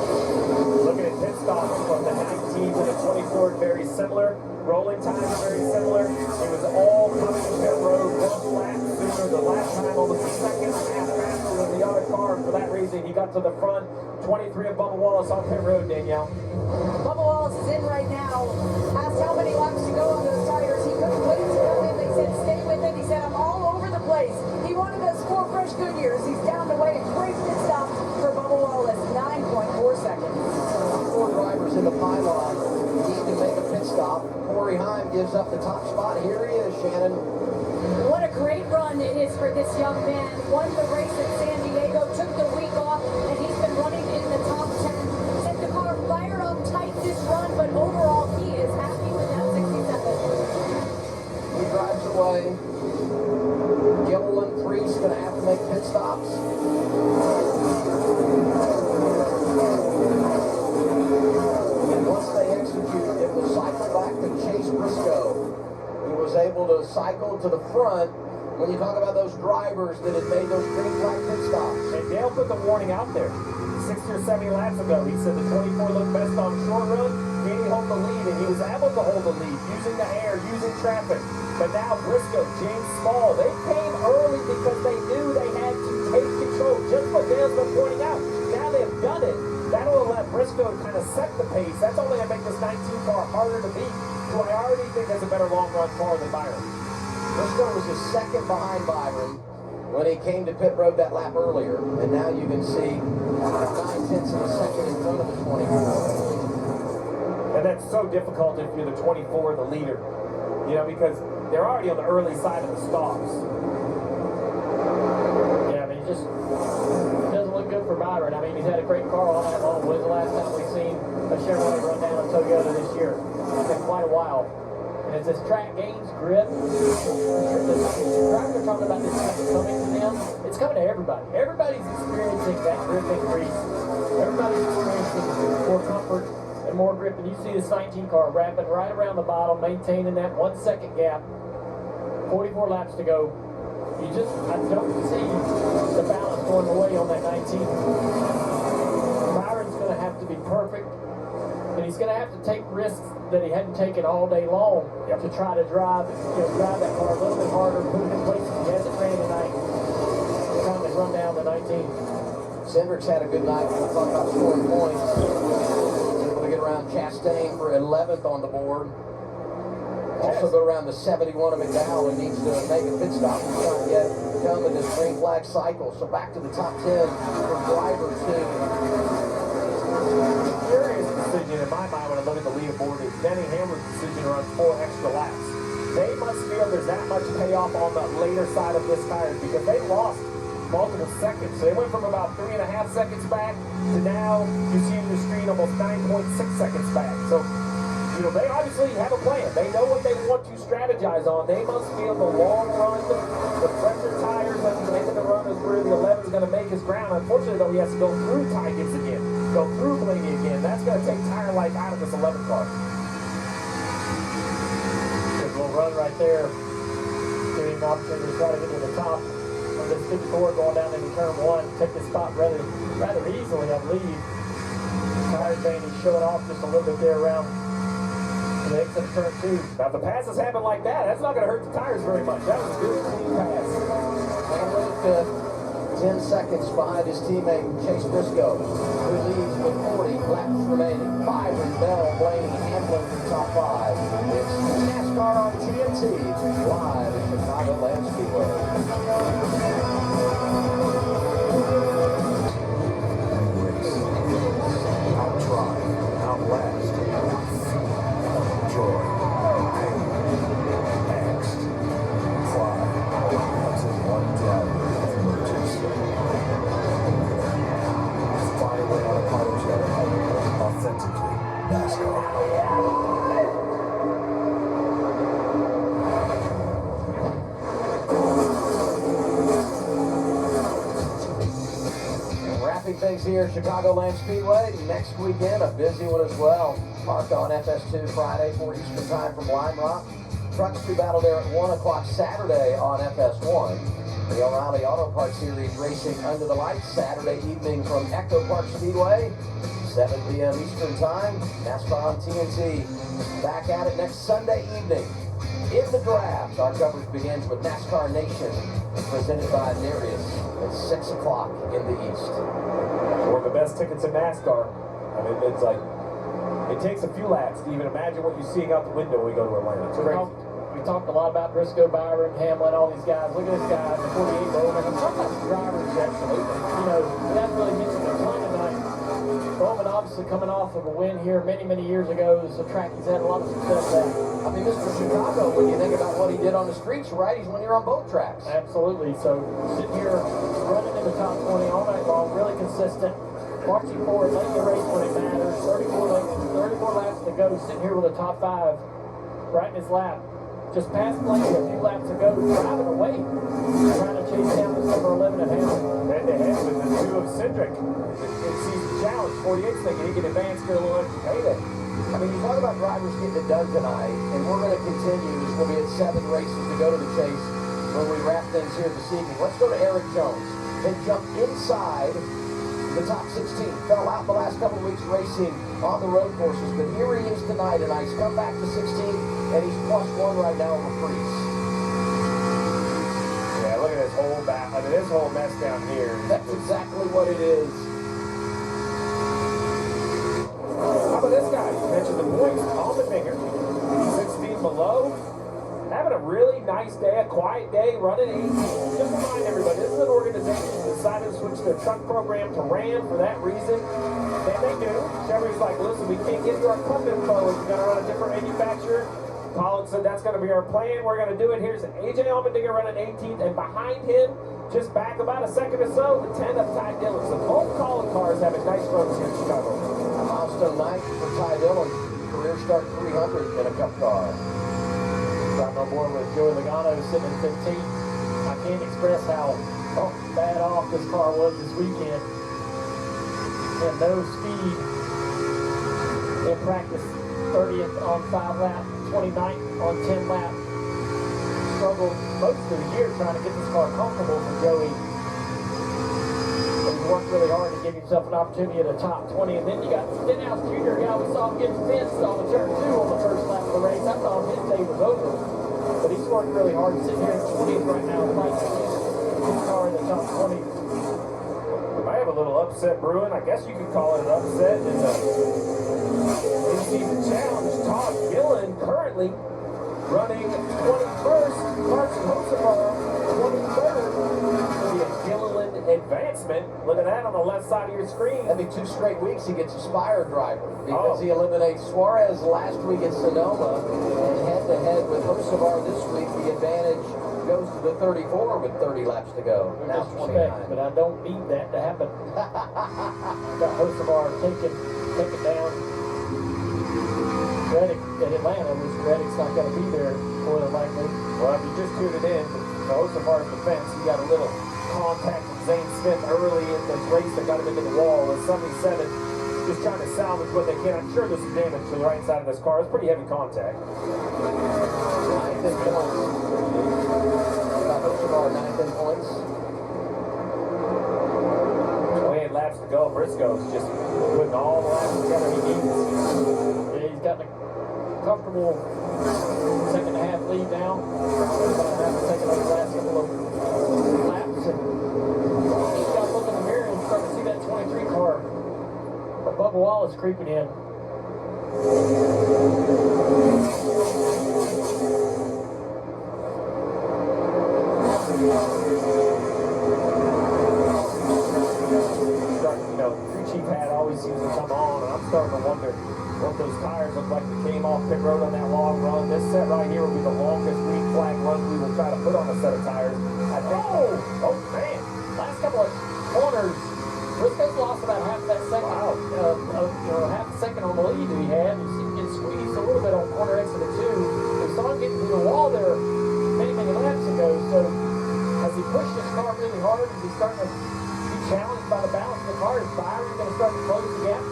Looking at pit stops from the 19 to the 24, very similar. Rolling times are very similar. It was all coming to pit road 1 lap sooner. The last time almost a second and a half faster than the other car. For that reason, he got to the front. 23 of Bubba Wallace on pit road, Danielle. Bubba Wallace is in right now. Asked how many laps to go on those tires. He couldn't wait to go in. They said, stay with it. He said, I'm all over the place. He wanted us 4 fresh Goodyears. He's down the way. Great pit stop for Bubba Wallace. 9.4 seconds. 4 drivers in the pylon need to make a pit stop. Corey Heim gives up the top spot. Here he is, Shannon. What a great run it is for this young man. Won the race at San Diego, took the week off, and he's been running in the top 10. Set the car fire up tight this run, but overall he is happy with that 67. He drives away. Gilliland, Priest going to have to make pit stops. And once they execute, it will cycle back to Chase Briscoe. He was able to cycle to the front when you talk about those drivers that had made those green flag pit stops. And Dale put the warning out there 60 or 70 laps ago. He said the 24 looked best on short run. Can he hold the lead? And he was able to hold the lead using the air, using traffic. But now Briscoe, James Small, they came early because they knew they had to take control. Just what Dale's been pointing out. Now they've done it. That'll let Briscoe kind of set the pace. That's only going to make this 19 car harder to beat. So I already think that's a better long run car than Byron. Briscoe was just second behind Byron when he came to pit road that lap earlier. And now you can see 9/10 of a second in front of the 24. And that's so difficult if you're the 24, the leader. You know, because they're already on the early side of the stops. Yeah, I mean, it just doesn't look good for Byron. I mean, he's had a great car all night long. When's the last time we've seen a Chevrolet run down a Toyota this year? It's been quite a while. And as this track gains grip, the drivers are talking about this coming to them. It's coming to everybody. Everybody's experiencing that grip increase. Everybody's experiencing more comfort and more grip. And you see this 19 car wrapping right around the bottom, maintaining that 1 second gap. 44 laps to go. I don't see the balance going away on that 19. Byron's going to have to be perfect, and he's he's going to have to take risks that he hadn't taken all day long to try to drive that car a little bit harder, put it in places he hasn't ran tonight. Trying to run down the 19. Cindric's had a good night. We'll talk about scoring points. He's able to get around Chastain for 11th on the board. Also go around the 71 of McDowell and needs to make a pit stop. He's not yet come in this green flag cycle. So back to the top 10 for driver 2. Curious decision in my mind when I look at the leaderboard is Denny Hamlin's decision to run 4 extra laps. They must feel there's that much payoff on the later side of this tire because they lost multiple seconds. So they went from about 3.5 seconds back to now you see in the screen almost 9.6 seconds back. So, they obviously have a plan. They know what they want to strategize on. They must feel the long run, the pressure tires at the end of the run is where the 11 is going to make his ground. Unfortunately, though, he has to go through Ty Gibbs again, go through Blaney again. That's going to take tire life out of this 11 car. Good little run right there. Giving him an opportunity to try to get to the top of this 54 going down into turn 1. Take this spot rather easily, I believe. Tire Blaney showing off just a little bit there around the exit of turn 2. Now, if the passes happen like that, that's not going to hurt the tires very much. That was a good, clean pass. Hamlin 10 seconds behind his teammate Chase Briscoe, who leads with 40 laps remaining. Byron, Bell, Blaney, Hamlin in top 5. It's NASCAR on TNT, live at Chicagoland Speedway. Outtry, outlast, joy, pain, angst, pride, until one driver emerges. Finally unapologetic, authentically NASCAR. Wrapping things here at Chicagoland Speedway. Next weekend, a busy one as well. Parked on FS2 Friday, 4 Eastern time from Lime Rock. Trucks to battle there at 1 o'clock Saturday on FS1. The O'Reilly Auto Parts Series racing under the lights Saturday evening from Echo Park Speedway. 7 p.m. Eastern time. NASCAR on TNT. Back at it next Sunday evening. In the draft, our coverage begins with NASCAR Nation, presented by Darius at 6 o'clock in the East. One of the best tickets in NASCAR. I mean, it's like, it takes a few laps to even imagine what you're seeing out the window when we go to Atlanta. It's crazy. We talked a lot about Briscoe, Byron, Hamlin, all these guys. Look at this guy, the 48 Bowman. And sometimes drivers, absolutely. That really mentioned the ton tonight. Bowman obviously coming off of a win here many years ago. It's a track he's had a lot of success at. I mean, Mr. Chicago, when you think about what he did on the streets, right? He's when you're on both tracks. Absolutely. So sitting here running in the top 20 all night long, really consistent. Marching forward, late in the race when it matters. 34 laps to go, sitting here with a top 5 right in his lap. Just past Blaney, a few laps to go, driving away, trying to chase down this number 11 at Hamlin. Head to head with the 2 of Cindric. It seems a challenge. 48's thinking he can advance, get a little extra payday. I mean, you talk about drivers getting it done tonight, and we're going to continue. There's going to be 7 races to go to the chase when we wrap things here this evening. Let's go to Eric Jones. He jumped inside the top 16. Fell out the last couple of weeks racing on the road courses, but here he is tonight, and he's come back to 16, and he's +1 right now over Freeze. Yeah, look at this whole back. I mean, this whole mess down here. That's exactly what it is. How about this guy? You mentioned the points. Allmendinger, 16 below. Having a really nice day, a quiet day, running 18. Just remind everybody, this is an organization that decided to switch their truck program to RAM for that reason. And they do. Chevy's like, listen, we can't give you our cup info if you're going to run a different manufacturer. Collins said that's going to be our plan. We're going to do it. Here's AJ Allmendinger running 18th, and behind him, just back about a second or so, the 10 of Ty Dillon. So both Collins cars having nice runs here in Chicago. A milestone night for Ty Dillon. Career start 300 in a Cup car. Riding on board with Joey Logano sitting in 15th. I can't express how bad off this car was this weekend. And no speed in practice. 30th on 5 lap, 29th on 10 lap. Struggled most of the year trying to get this car comfortable for Joey. But he worked really hard to give himself an opportunity at the top 20. And then you got Stenhouse Jr., guy we saw getting fenced on the turn 2 on the first lap of the race. I thought his day was over. But he's worked really hard, sitting here in 20th right now, fighting his car in the top 20. We might have a little upset brewing. I guess you could call it an upset in the in-season challenge. Todd Gillen currently running 21st. Carson Hocevar 23rd. It'll be a Gillen advancement. Look at that on the left side of your screen. That'd be 2 straight weeks he gets a Spire driver because he eliminates Suarez last week at Sonoma, and head-to-head with Hocevar this week, the advantage goes to the 34 with 30 laps to go. Now 29. But I don't need that to happen. Got Hocevar taken down. Reddick at Atlanta, which Reddick's not going to be there more than likely. Well, if you just tuned it in, to Hocevar's defense, he got a little contact with Zane Smith early in the race that got him into the wall. And 77 just trying to salvage what they can. I'm sure there's some damage to the right side of this car. It's pretty heavy contact. 9 points. Got Hocevar 9 points. 28 laps to go. Briscoe's just putting all the laps together he needs. Yeah, he's got a comfortable second and a half lead now. After taking those last couple of laps, and he's got to look in the mirror and start to see that 23 car. But Bubba Wallace creeping in. Crew chief hat always seems to come on, and I'm starting to wonder what those tires look like that came off pit road on that long run. This set right here will be the longest green flag run we will try to put on a set of tires. I think. Oh man! Last couple of corners, Briscoe's lost about half that second. Wow. Half a second on the lead that he had. You see him get squeezed a little bit on corner exit of 2. We saw him getting through the wall there many laps ago. So as he pushed his car really hard, as he's starting to be challenged by the balance of the car, is Byron going to start to close the gap?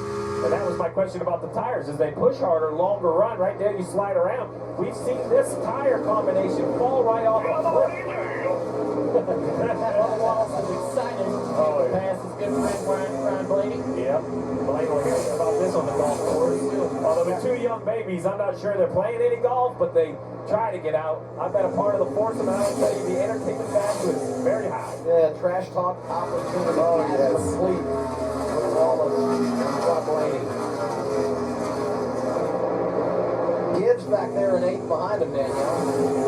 And that was my question about the tires. As they push harder, longer run, right there you slide around. We've seen this tire combination fall right off the cliff. Bubba Wallace is excited. Oh, yeah. Pass his good friend Brian Blaney. Yep. Blaine will hear about this on the golf course. Although the 2 young babies, I'm not sure they're playing any golf, but they try to get out. I've been a part of the foursome, and I will tell you the entertainment value is very high. Yeah, trash talk opportunity. Oh, yes. Complete. Wallace and Bob Blaney. Gibbs back there in 8th behind him, Danielle.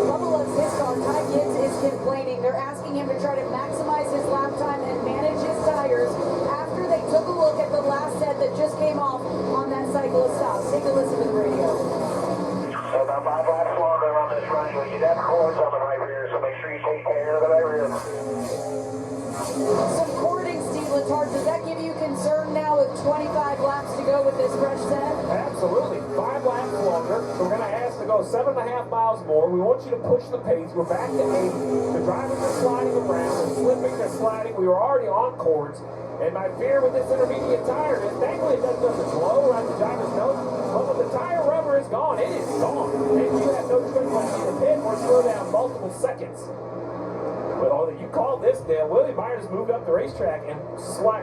Bubba loves his car. Ty Gibbs is complaining. They're asking him to try to maximize his lap time and manage his tires after they took a look at the last set that just came off on that cyclist stop. Take a listen to the radio. So about 5 laps longer on this run. You have cords on the right rear, so make sure you take care of the right rear. Some cording, Steve Letarte. Does that give you concern now with 25 laps to go with this fresh set? Absolutely. 5 laps longer. So we're going to ask to go 7.5 miles more. We want you to push the pace. We're back to 8. The drivers are sliding around. They're slipping, they're sliding. We were already on cords. And my fear with this intermediate tire is, thankfully, it doesn't blow, right? The drivers know. But when the tire rubber is gone, it is gone. And you have no choice but to either pit or slow down multiple seconds. But you called this, Dale. Willie Myers moved up the racetrack and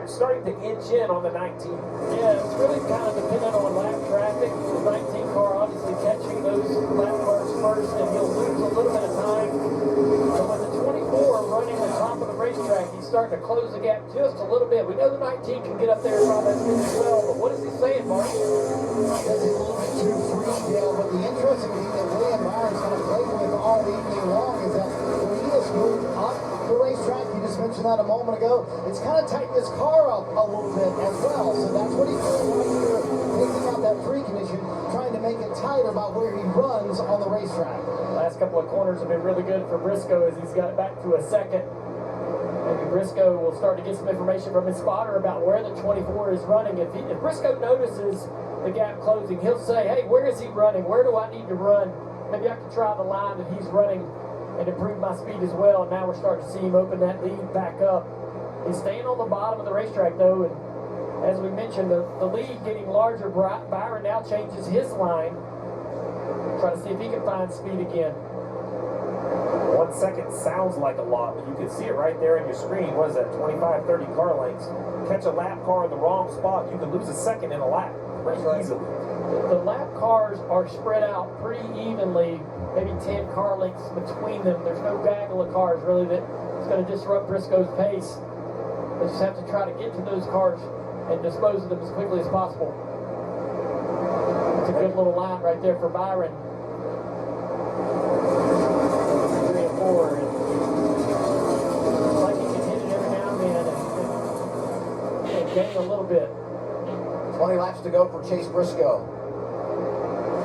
starting to inch in on the 19. Yeah, it's really kind of dependent on lap traffic. The 19 car obviously catching those lap cars first, and he'll lose a little bit of time. So with the 24 running on top of the racetrack, he's starting to close the gap just a little bit. We know the 19 can get up there and run that as well, but what is he saying, Mark? Because he's a little bit too free, Dale. But the interesting thing that William Byron's going to play with all evening long is that when he has moved up the racetrack, you just mentioned that a moment ago, it's kind of tightened his car up a little bit as well. So that's what he's doing right here, taking out that precondition, trying to make it tight about where he runs on the racetrack. Last couple of corners have been really good for Briscoe as he's got it back to a second. Maybe Briscoe will start to get some information from his spotter about where the 24 is running. If Briscoe notices the gap closing, he'll say, hey, where is he running? Where do I need to run? Maybe I can try the line that he's running and improve my speed as well. And now we're starting to see him open that lead back up. He's staying on the bottom of the racetrack, though, and as we mentioned, the lead getting larger. Byron now changes his line. Try to see if he can find speed again. 1 second sounds like a lot, but you can see it right there on your screen. What is that, 25, 30 car lengths? Catch a lap car in the wrong spot, you can lose a second in a lap pretty easily. The lap cars are spread out pretty evenly, maybe 10 car lengths between them. There's no gaggle of cars really that is going to disrupt Briscoe's pace. They just have to try to get to those cars and dispose of them as quickly as possible. It's a good little line right there for Byron. 3 and 4. And it's like he can hit it every now and then and gain a little bit. 20 laps to go for Chase Briscoe.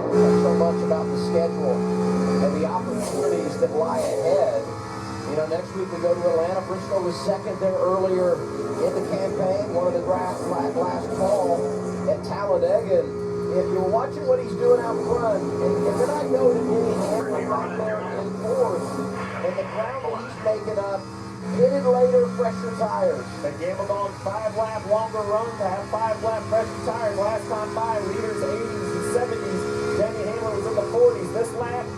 Not so much about the schedule and the opportunities that lie ahead. You know, next week we go to Atlanta. Briscoe was second there earlier in the campaign. One of the last call at Talladega. If you're watching what he's doing out front, and then I know that Denny Hamlin right there in fourth, and the ground that he's making up, pitted later, fresher tires. They gambled on 5-lap longer run to have 5-lap fresher tires. Last time by, leaders 80s and 70s. Denny Hamlin was in the 40s. This lap,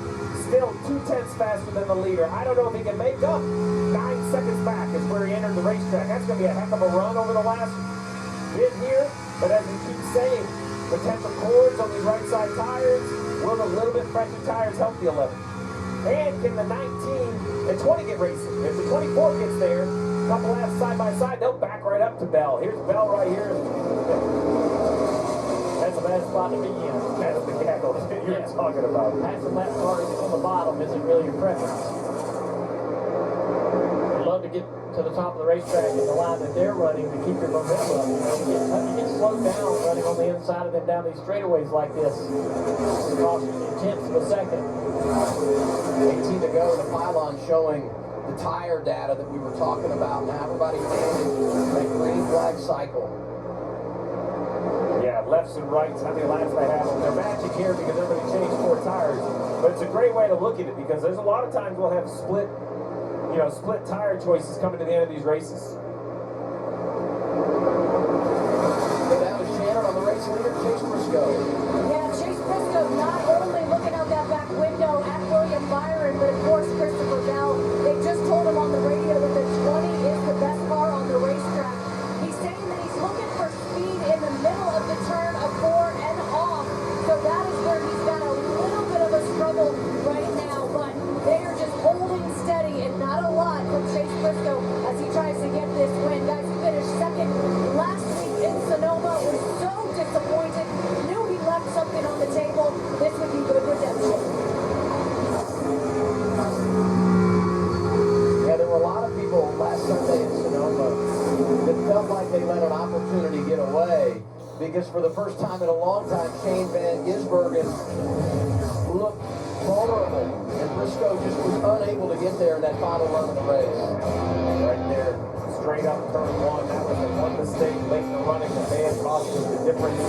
still 2/10 faster than the leader. I don't know if he can make up 9 seconds back is where he entered the racetrack. That's going to be a heck of a run over the last bit here. But as we keep saying, potential cords on these right side tires, will the little bit fresher tires help the 11? And can the 19 and 20 get racing? If the 24 gets there, a couple laps side by side, they'll back right up to Bell. Here's Bell right here. That's a bad spot to be in. That's the gaggle that you're talking about. Passing lap cars on the bottom isn't really your preference. You'd love to get to the top of the racetrack in the line that they're running to keep your momentum up. You get slowed down running on the inside of them down these straightaways like this. It costs you 0.1 of a second. 18 to go. The pylon showing the tire data that we were talking about. Now everybody's in a green flag cycle. Yeah, lefts and rights, how many laps they have. They're matching here because everybody changed 4 tires. But it's a great way to look at it because there's a lot of times we'll have split tire choices coming to the end of these races. Go down to Shannon on the race leader, Chase Briscoe. Yeah, Chase Briscoe not only looking out that back window at William Byron, but of course Christopher Bell. They just told him on the radio that the 20 is the best car on the racetrack. He's saying that he's looking for speed in the middle of the turn of 4 and off. So that is where he's got a little bit of a struggle right now, but they are just holding steady and not a lot from Chase Briscoe as he tries to get this win. Guys, he finished second last week in Sonoma. Was so disappointed. Knew he left something on the table. This would be good redemption. Yeah, there were a lot of people last Sunday in Sonoma that felt like they let an opportunity get away because for the first time in a long time, Shane Van Gisbergen looked vulnerable, and Briscoe just was unable to get there in that final run of the race. Right there, straight up turn 1. That was the one mistake late in the running that may have cost us the difference.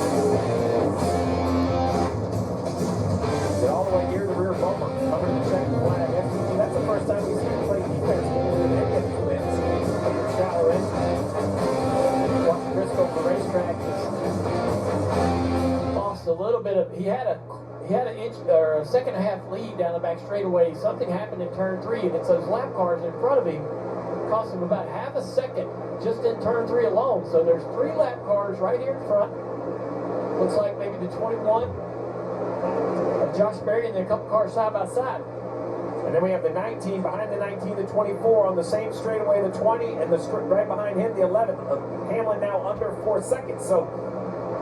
Get all the way near the rear bumper. Coming to the second flag. FTG, that's the first time we've seen him play defense more than any of the wins. Under shallow engine. Watch Briscoe on the racetrack. Lost a little bit of. He had an inch or a second and a half lead down the back straightaway. Something happened in turn 3, and it's those lap cars in front of him. Cost him about half a second just in turn 3 alone. So there's 3 lap cars right here in front. Looks like maybe the 21 of Josh Berry, and then a couple cars side by side. And then we have the 19 behind the 19, the 24 on the same straightaway, the 20, and right behind him, the 11. Hamlin now under 4 seconds. So,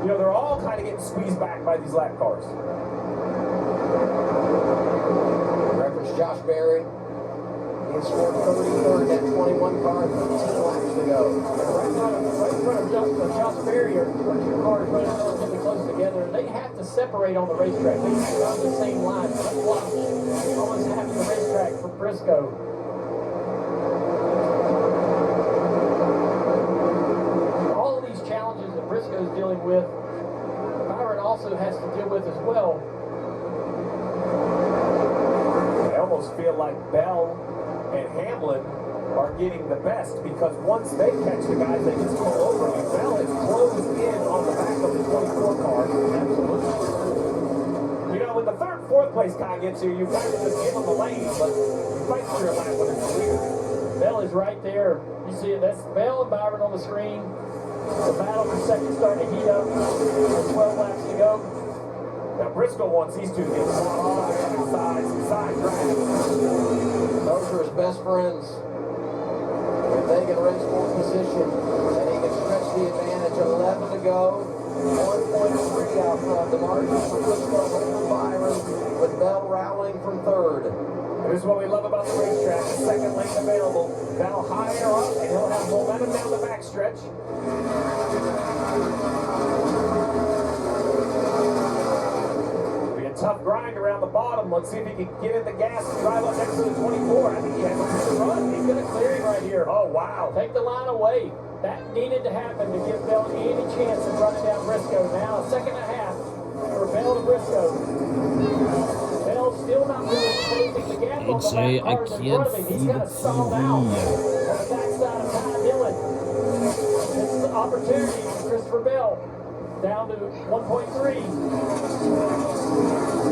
you know, they're all kind of getting squeezed back by these lap cars. Reference Josh Berry. He scored 33rd, that 21 car, 13 laps to go. Right in front of Josh Berry are 2 cars running relatively close together, and they have to separate on the racetrack. They have to run the same line. Almost half of the racetrack for Briscoe. All of these challenges that Briscoe's dealing with, Byron also has to deal with as well. I almost feel like Bell and Hamlin are getting the best because once they catch the guys, they just pull over. And Bell is closed in on the back of the 24 car. Absolutely. You know, with the third, fourth place car gets here, you kind of just give them the lane, but you fight for your lap when it's clear. Bell is right there. You see it. That's Bell and Byron on the screen. The battle for second starting to heat up. There's 12 laps to go. Now Briscoe wants these two to get side drag. Those are his best friends. If they can race for position, then he can stretch the advantage. 11 to go. 1.3 out front. The margin for Briscoe over Byron, with Bell rallying from third. Here's what we love about the racetrack. The second lane available. Bell higher up, and he'll have momentum down the backstretch. Be a tough grind around the bottom. Let's see if he can get in the gas and drive up next to the 24. I think he has a run. He's going to clear him right here. Oh, wow. Take the line away. That needed to happen to give Bell any chance of running down Briscoe. Now, a second and a half for Bell to Briscoe. Bell still not really closing the gap on the AJ, lap cars in front of him. He's kind of stalled out on the backside of Ty Dillon. This is an opportunity for Christopher Bell. Down to 1.3.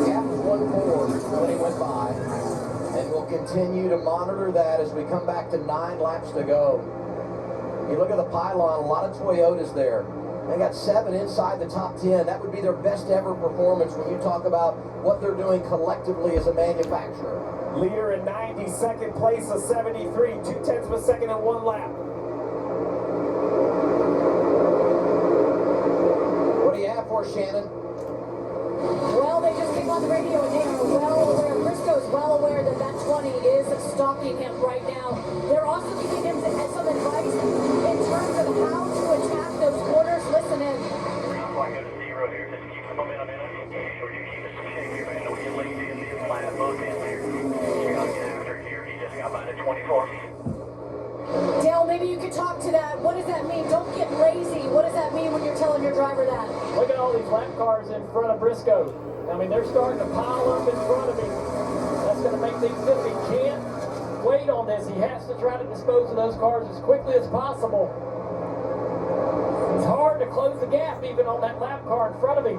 Gap was 1.4 when he went by. And we'll continue to monitor that as we come back to 9 laps to go. You look at the pylon, a lot of Toyotas there. They got 7 inside the top 10. That would be their best ever performance when you talk about what they're doing collectively as a manufacturer. Leader in 90, second place of 73, 0.2 of a second in 1 lap. What do you have for us, Shannon? Well, they just came on the radio and they are well aware, Briscoe's well aware that that 20 is stalking him right now. They're also giving him some advice in terms of how to attack those corners. Listen in. Before I go to zero here, just keep the momentum in it. Or you keep it shaky, man. Don't get lazy in the last look in here. You gotta get after here. He just got by the 24. Dale, maybe you could talk to that. What does that mean? Don't get lazy. What does that mean when you're telling your driver that? Look at all these lap cars in front of Briscoe. I mean, they're starting to pile up in front of him. That's going to make things difficult. He can't wait on this. He has to try to dispose of those cars as quickly as possible. It's hard to close the gap even on that lap car in front of him.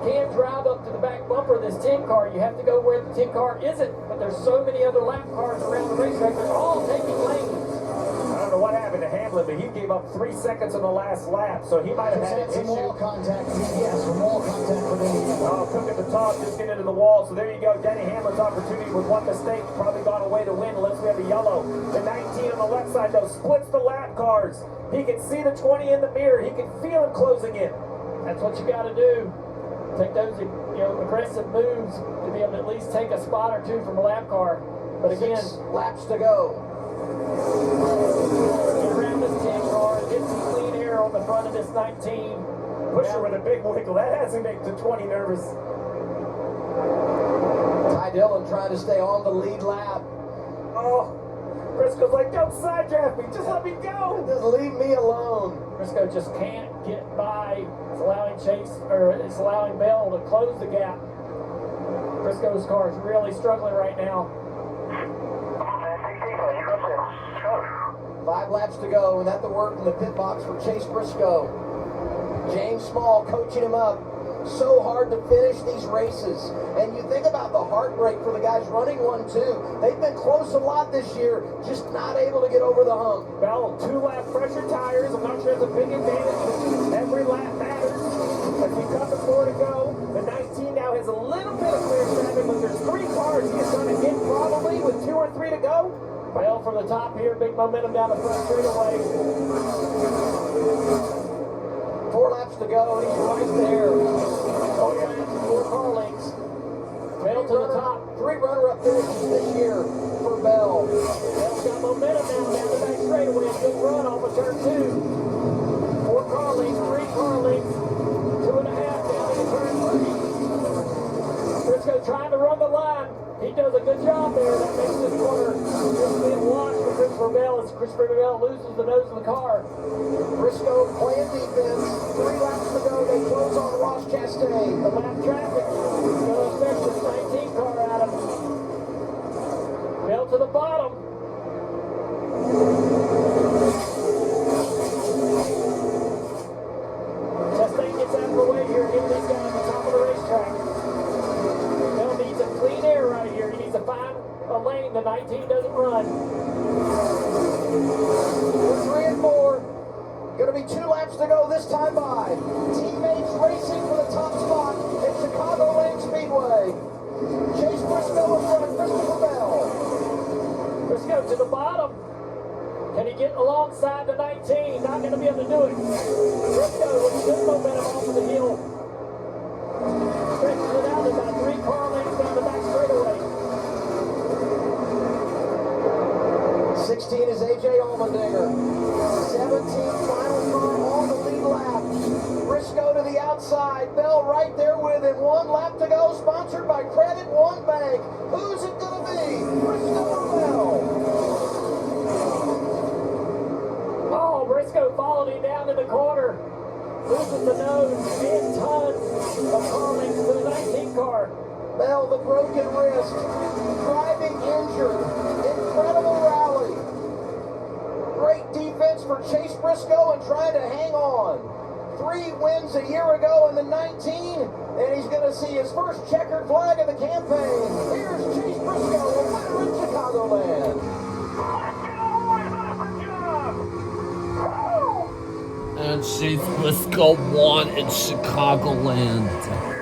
Can't drive up to the back bumper of this 10 car. You have to go where the 10 car isn't. But there's so many other lap cars around the racetrack. They're all taking lanes. I don't know what happened to Hamlin, but he gave up 3 seconds on the last lap, so he might have had an some issue. wall contact. Yes, some wall contact with Indiana. Oh, Cook at the top, just get into the wall. So there you go. Danny Hamlin's opportunity with one mistake probably gone away to win unless we have a yellow. The 19 on the left side, though, splits the lap cars. He can see the 20 in the mirror. He can feel him closing in. That's what you got to do. Take those, aggressive moves to be able to at least take a spot or two from a lap car. But again, 6 laps to go. Get around this 10 car, get some clean air on the front of this 19. Pusher with a big wiggle. That hasn't made the 20 nervous. Ty Dillon trying to stay on the lead lap. Oh, Briscoe's like, don't side draft me. Just let me go. Just leave me alone. Briscoe just can't get by. It's allowing Bell to close the gap. Briscoe's car is really struggling right now. 5 laps to go, and that the work in the pit box for Chase Briscoe. James Small coaching him up. So hard to finish these races. And you think about the heartbreak for the guys running 1-2. They've been close a lot this year, just not able to get over the hump. Bell, 2-lap pressure tires. I'm not sure it's a big advantage. Every lap matters. As we cut the 4 to go, the 19 now has a little bit of clear traffic, but there's 3 cars he is going to hit probably with 2 or 3 to go. Bell from the top here, big momentum down the front straightaway. 4 laps to go, and he's right there. 4 car lengths. Bell to the top. 3 runner-up finishes this year for Bell. Bell's got momentum now down the back straightaway. A good run off of turn 2. 4 car lengths, 3 car lengths, 2.5 down into turn 3. Briscoe trying to run the line. He does a good job there. That makes this corner just being watched for Christopher Bell as Christopher Bell loses the nose of the car. Briscoe playing defense. 3 laps to go. They close on Ross Chastain. The lap traffic is going to affect this 19 car, Adam. Bell to the bottom. Chastain gets out of the way here, getting these guys on the top of the racetrack. Bell The 19 doesn't run. We're 3 and 4. Going to be 2 laps to go this time by. Teammates racing for the top spot at Chicagoland Speedway. Chase Briscoe in front, Christopher Bell. Briscoe to the bottom. Can he get alongside the 19? Not going to be able to do it. Briscoe with good momentum off of the hill. Stretches it out about 3 car lengths down the back straightaway. 16 is A.J. Allmendinger. 17 final car on the lead lap. Briscoe to the outside. Bell right there with him. 1 lap to go. Sponsored by Credit One Bank. Who's it going to be? Briscoe or Bell? Oh, Briscoe followed him down in the corner. Loses the nose and tons of car lengths to the 19 car. Bell, the broken wrist. Driving injured. Incredible rally. Great defense for Chase Briscoe and trying to hang on. 3 wins a year ago in the 19, and he's going to see his first checkered flag of the campaign. Here's Chase Briscoe, a winner in Chicagoland. And Chase Briscoe won in Chicagoland.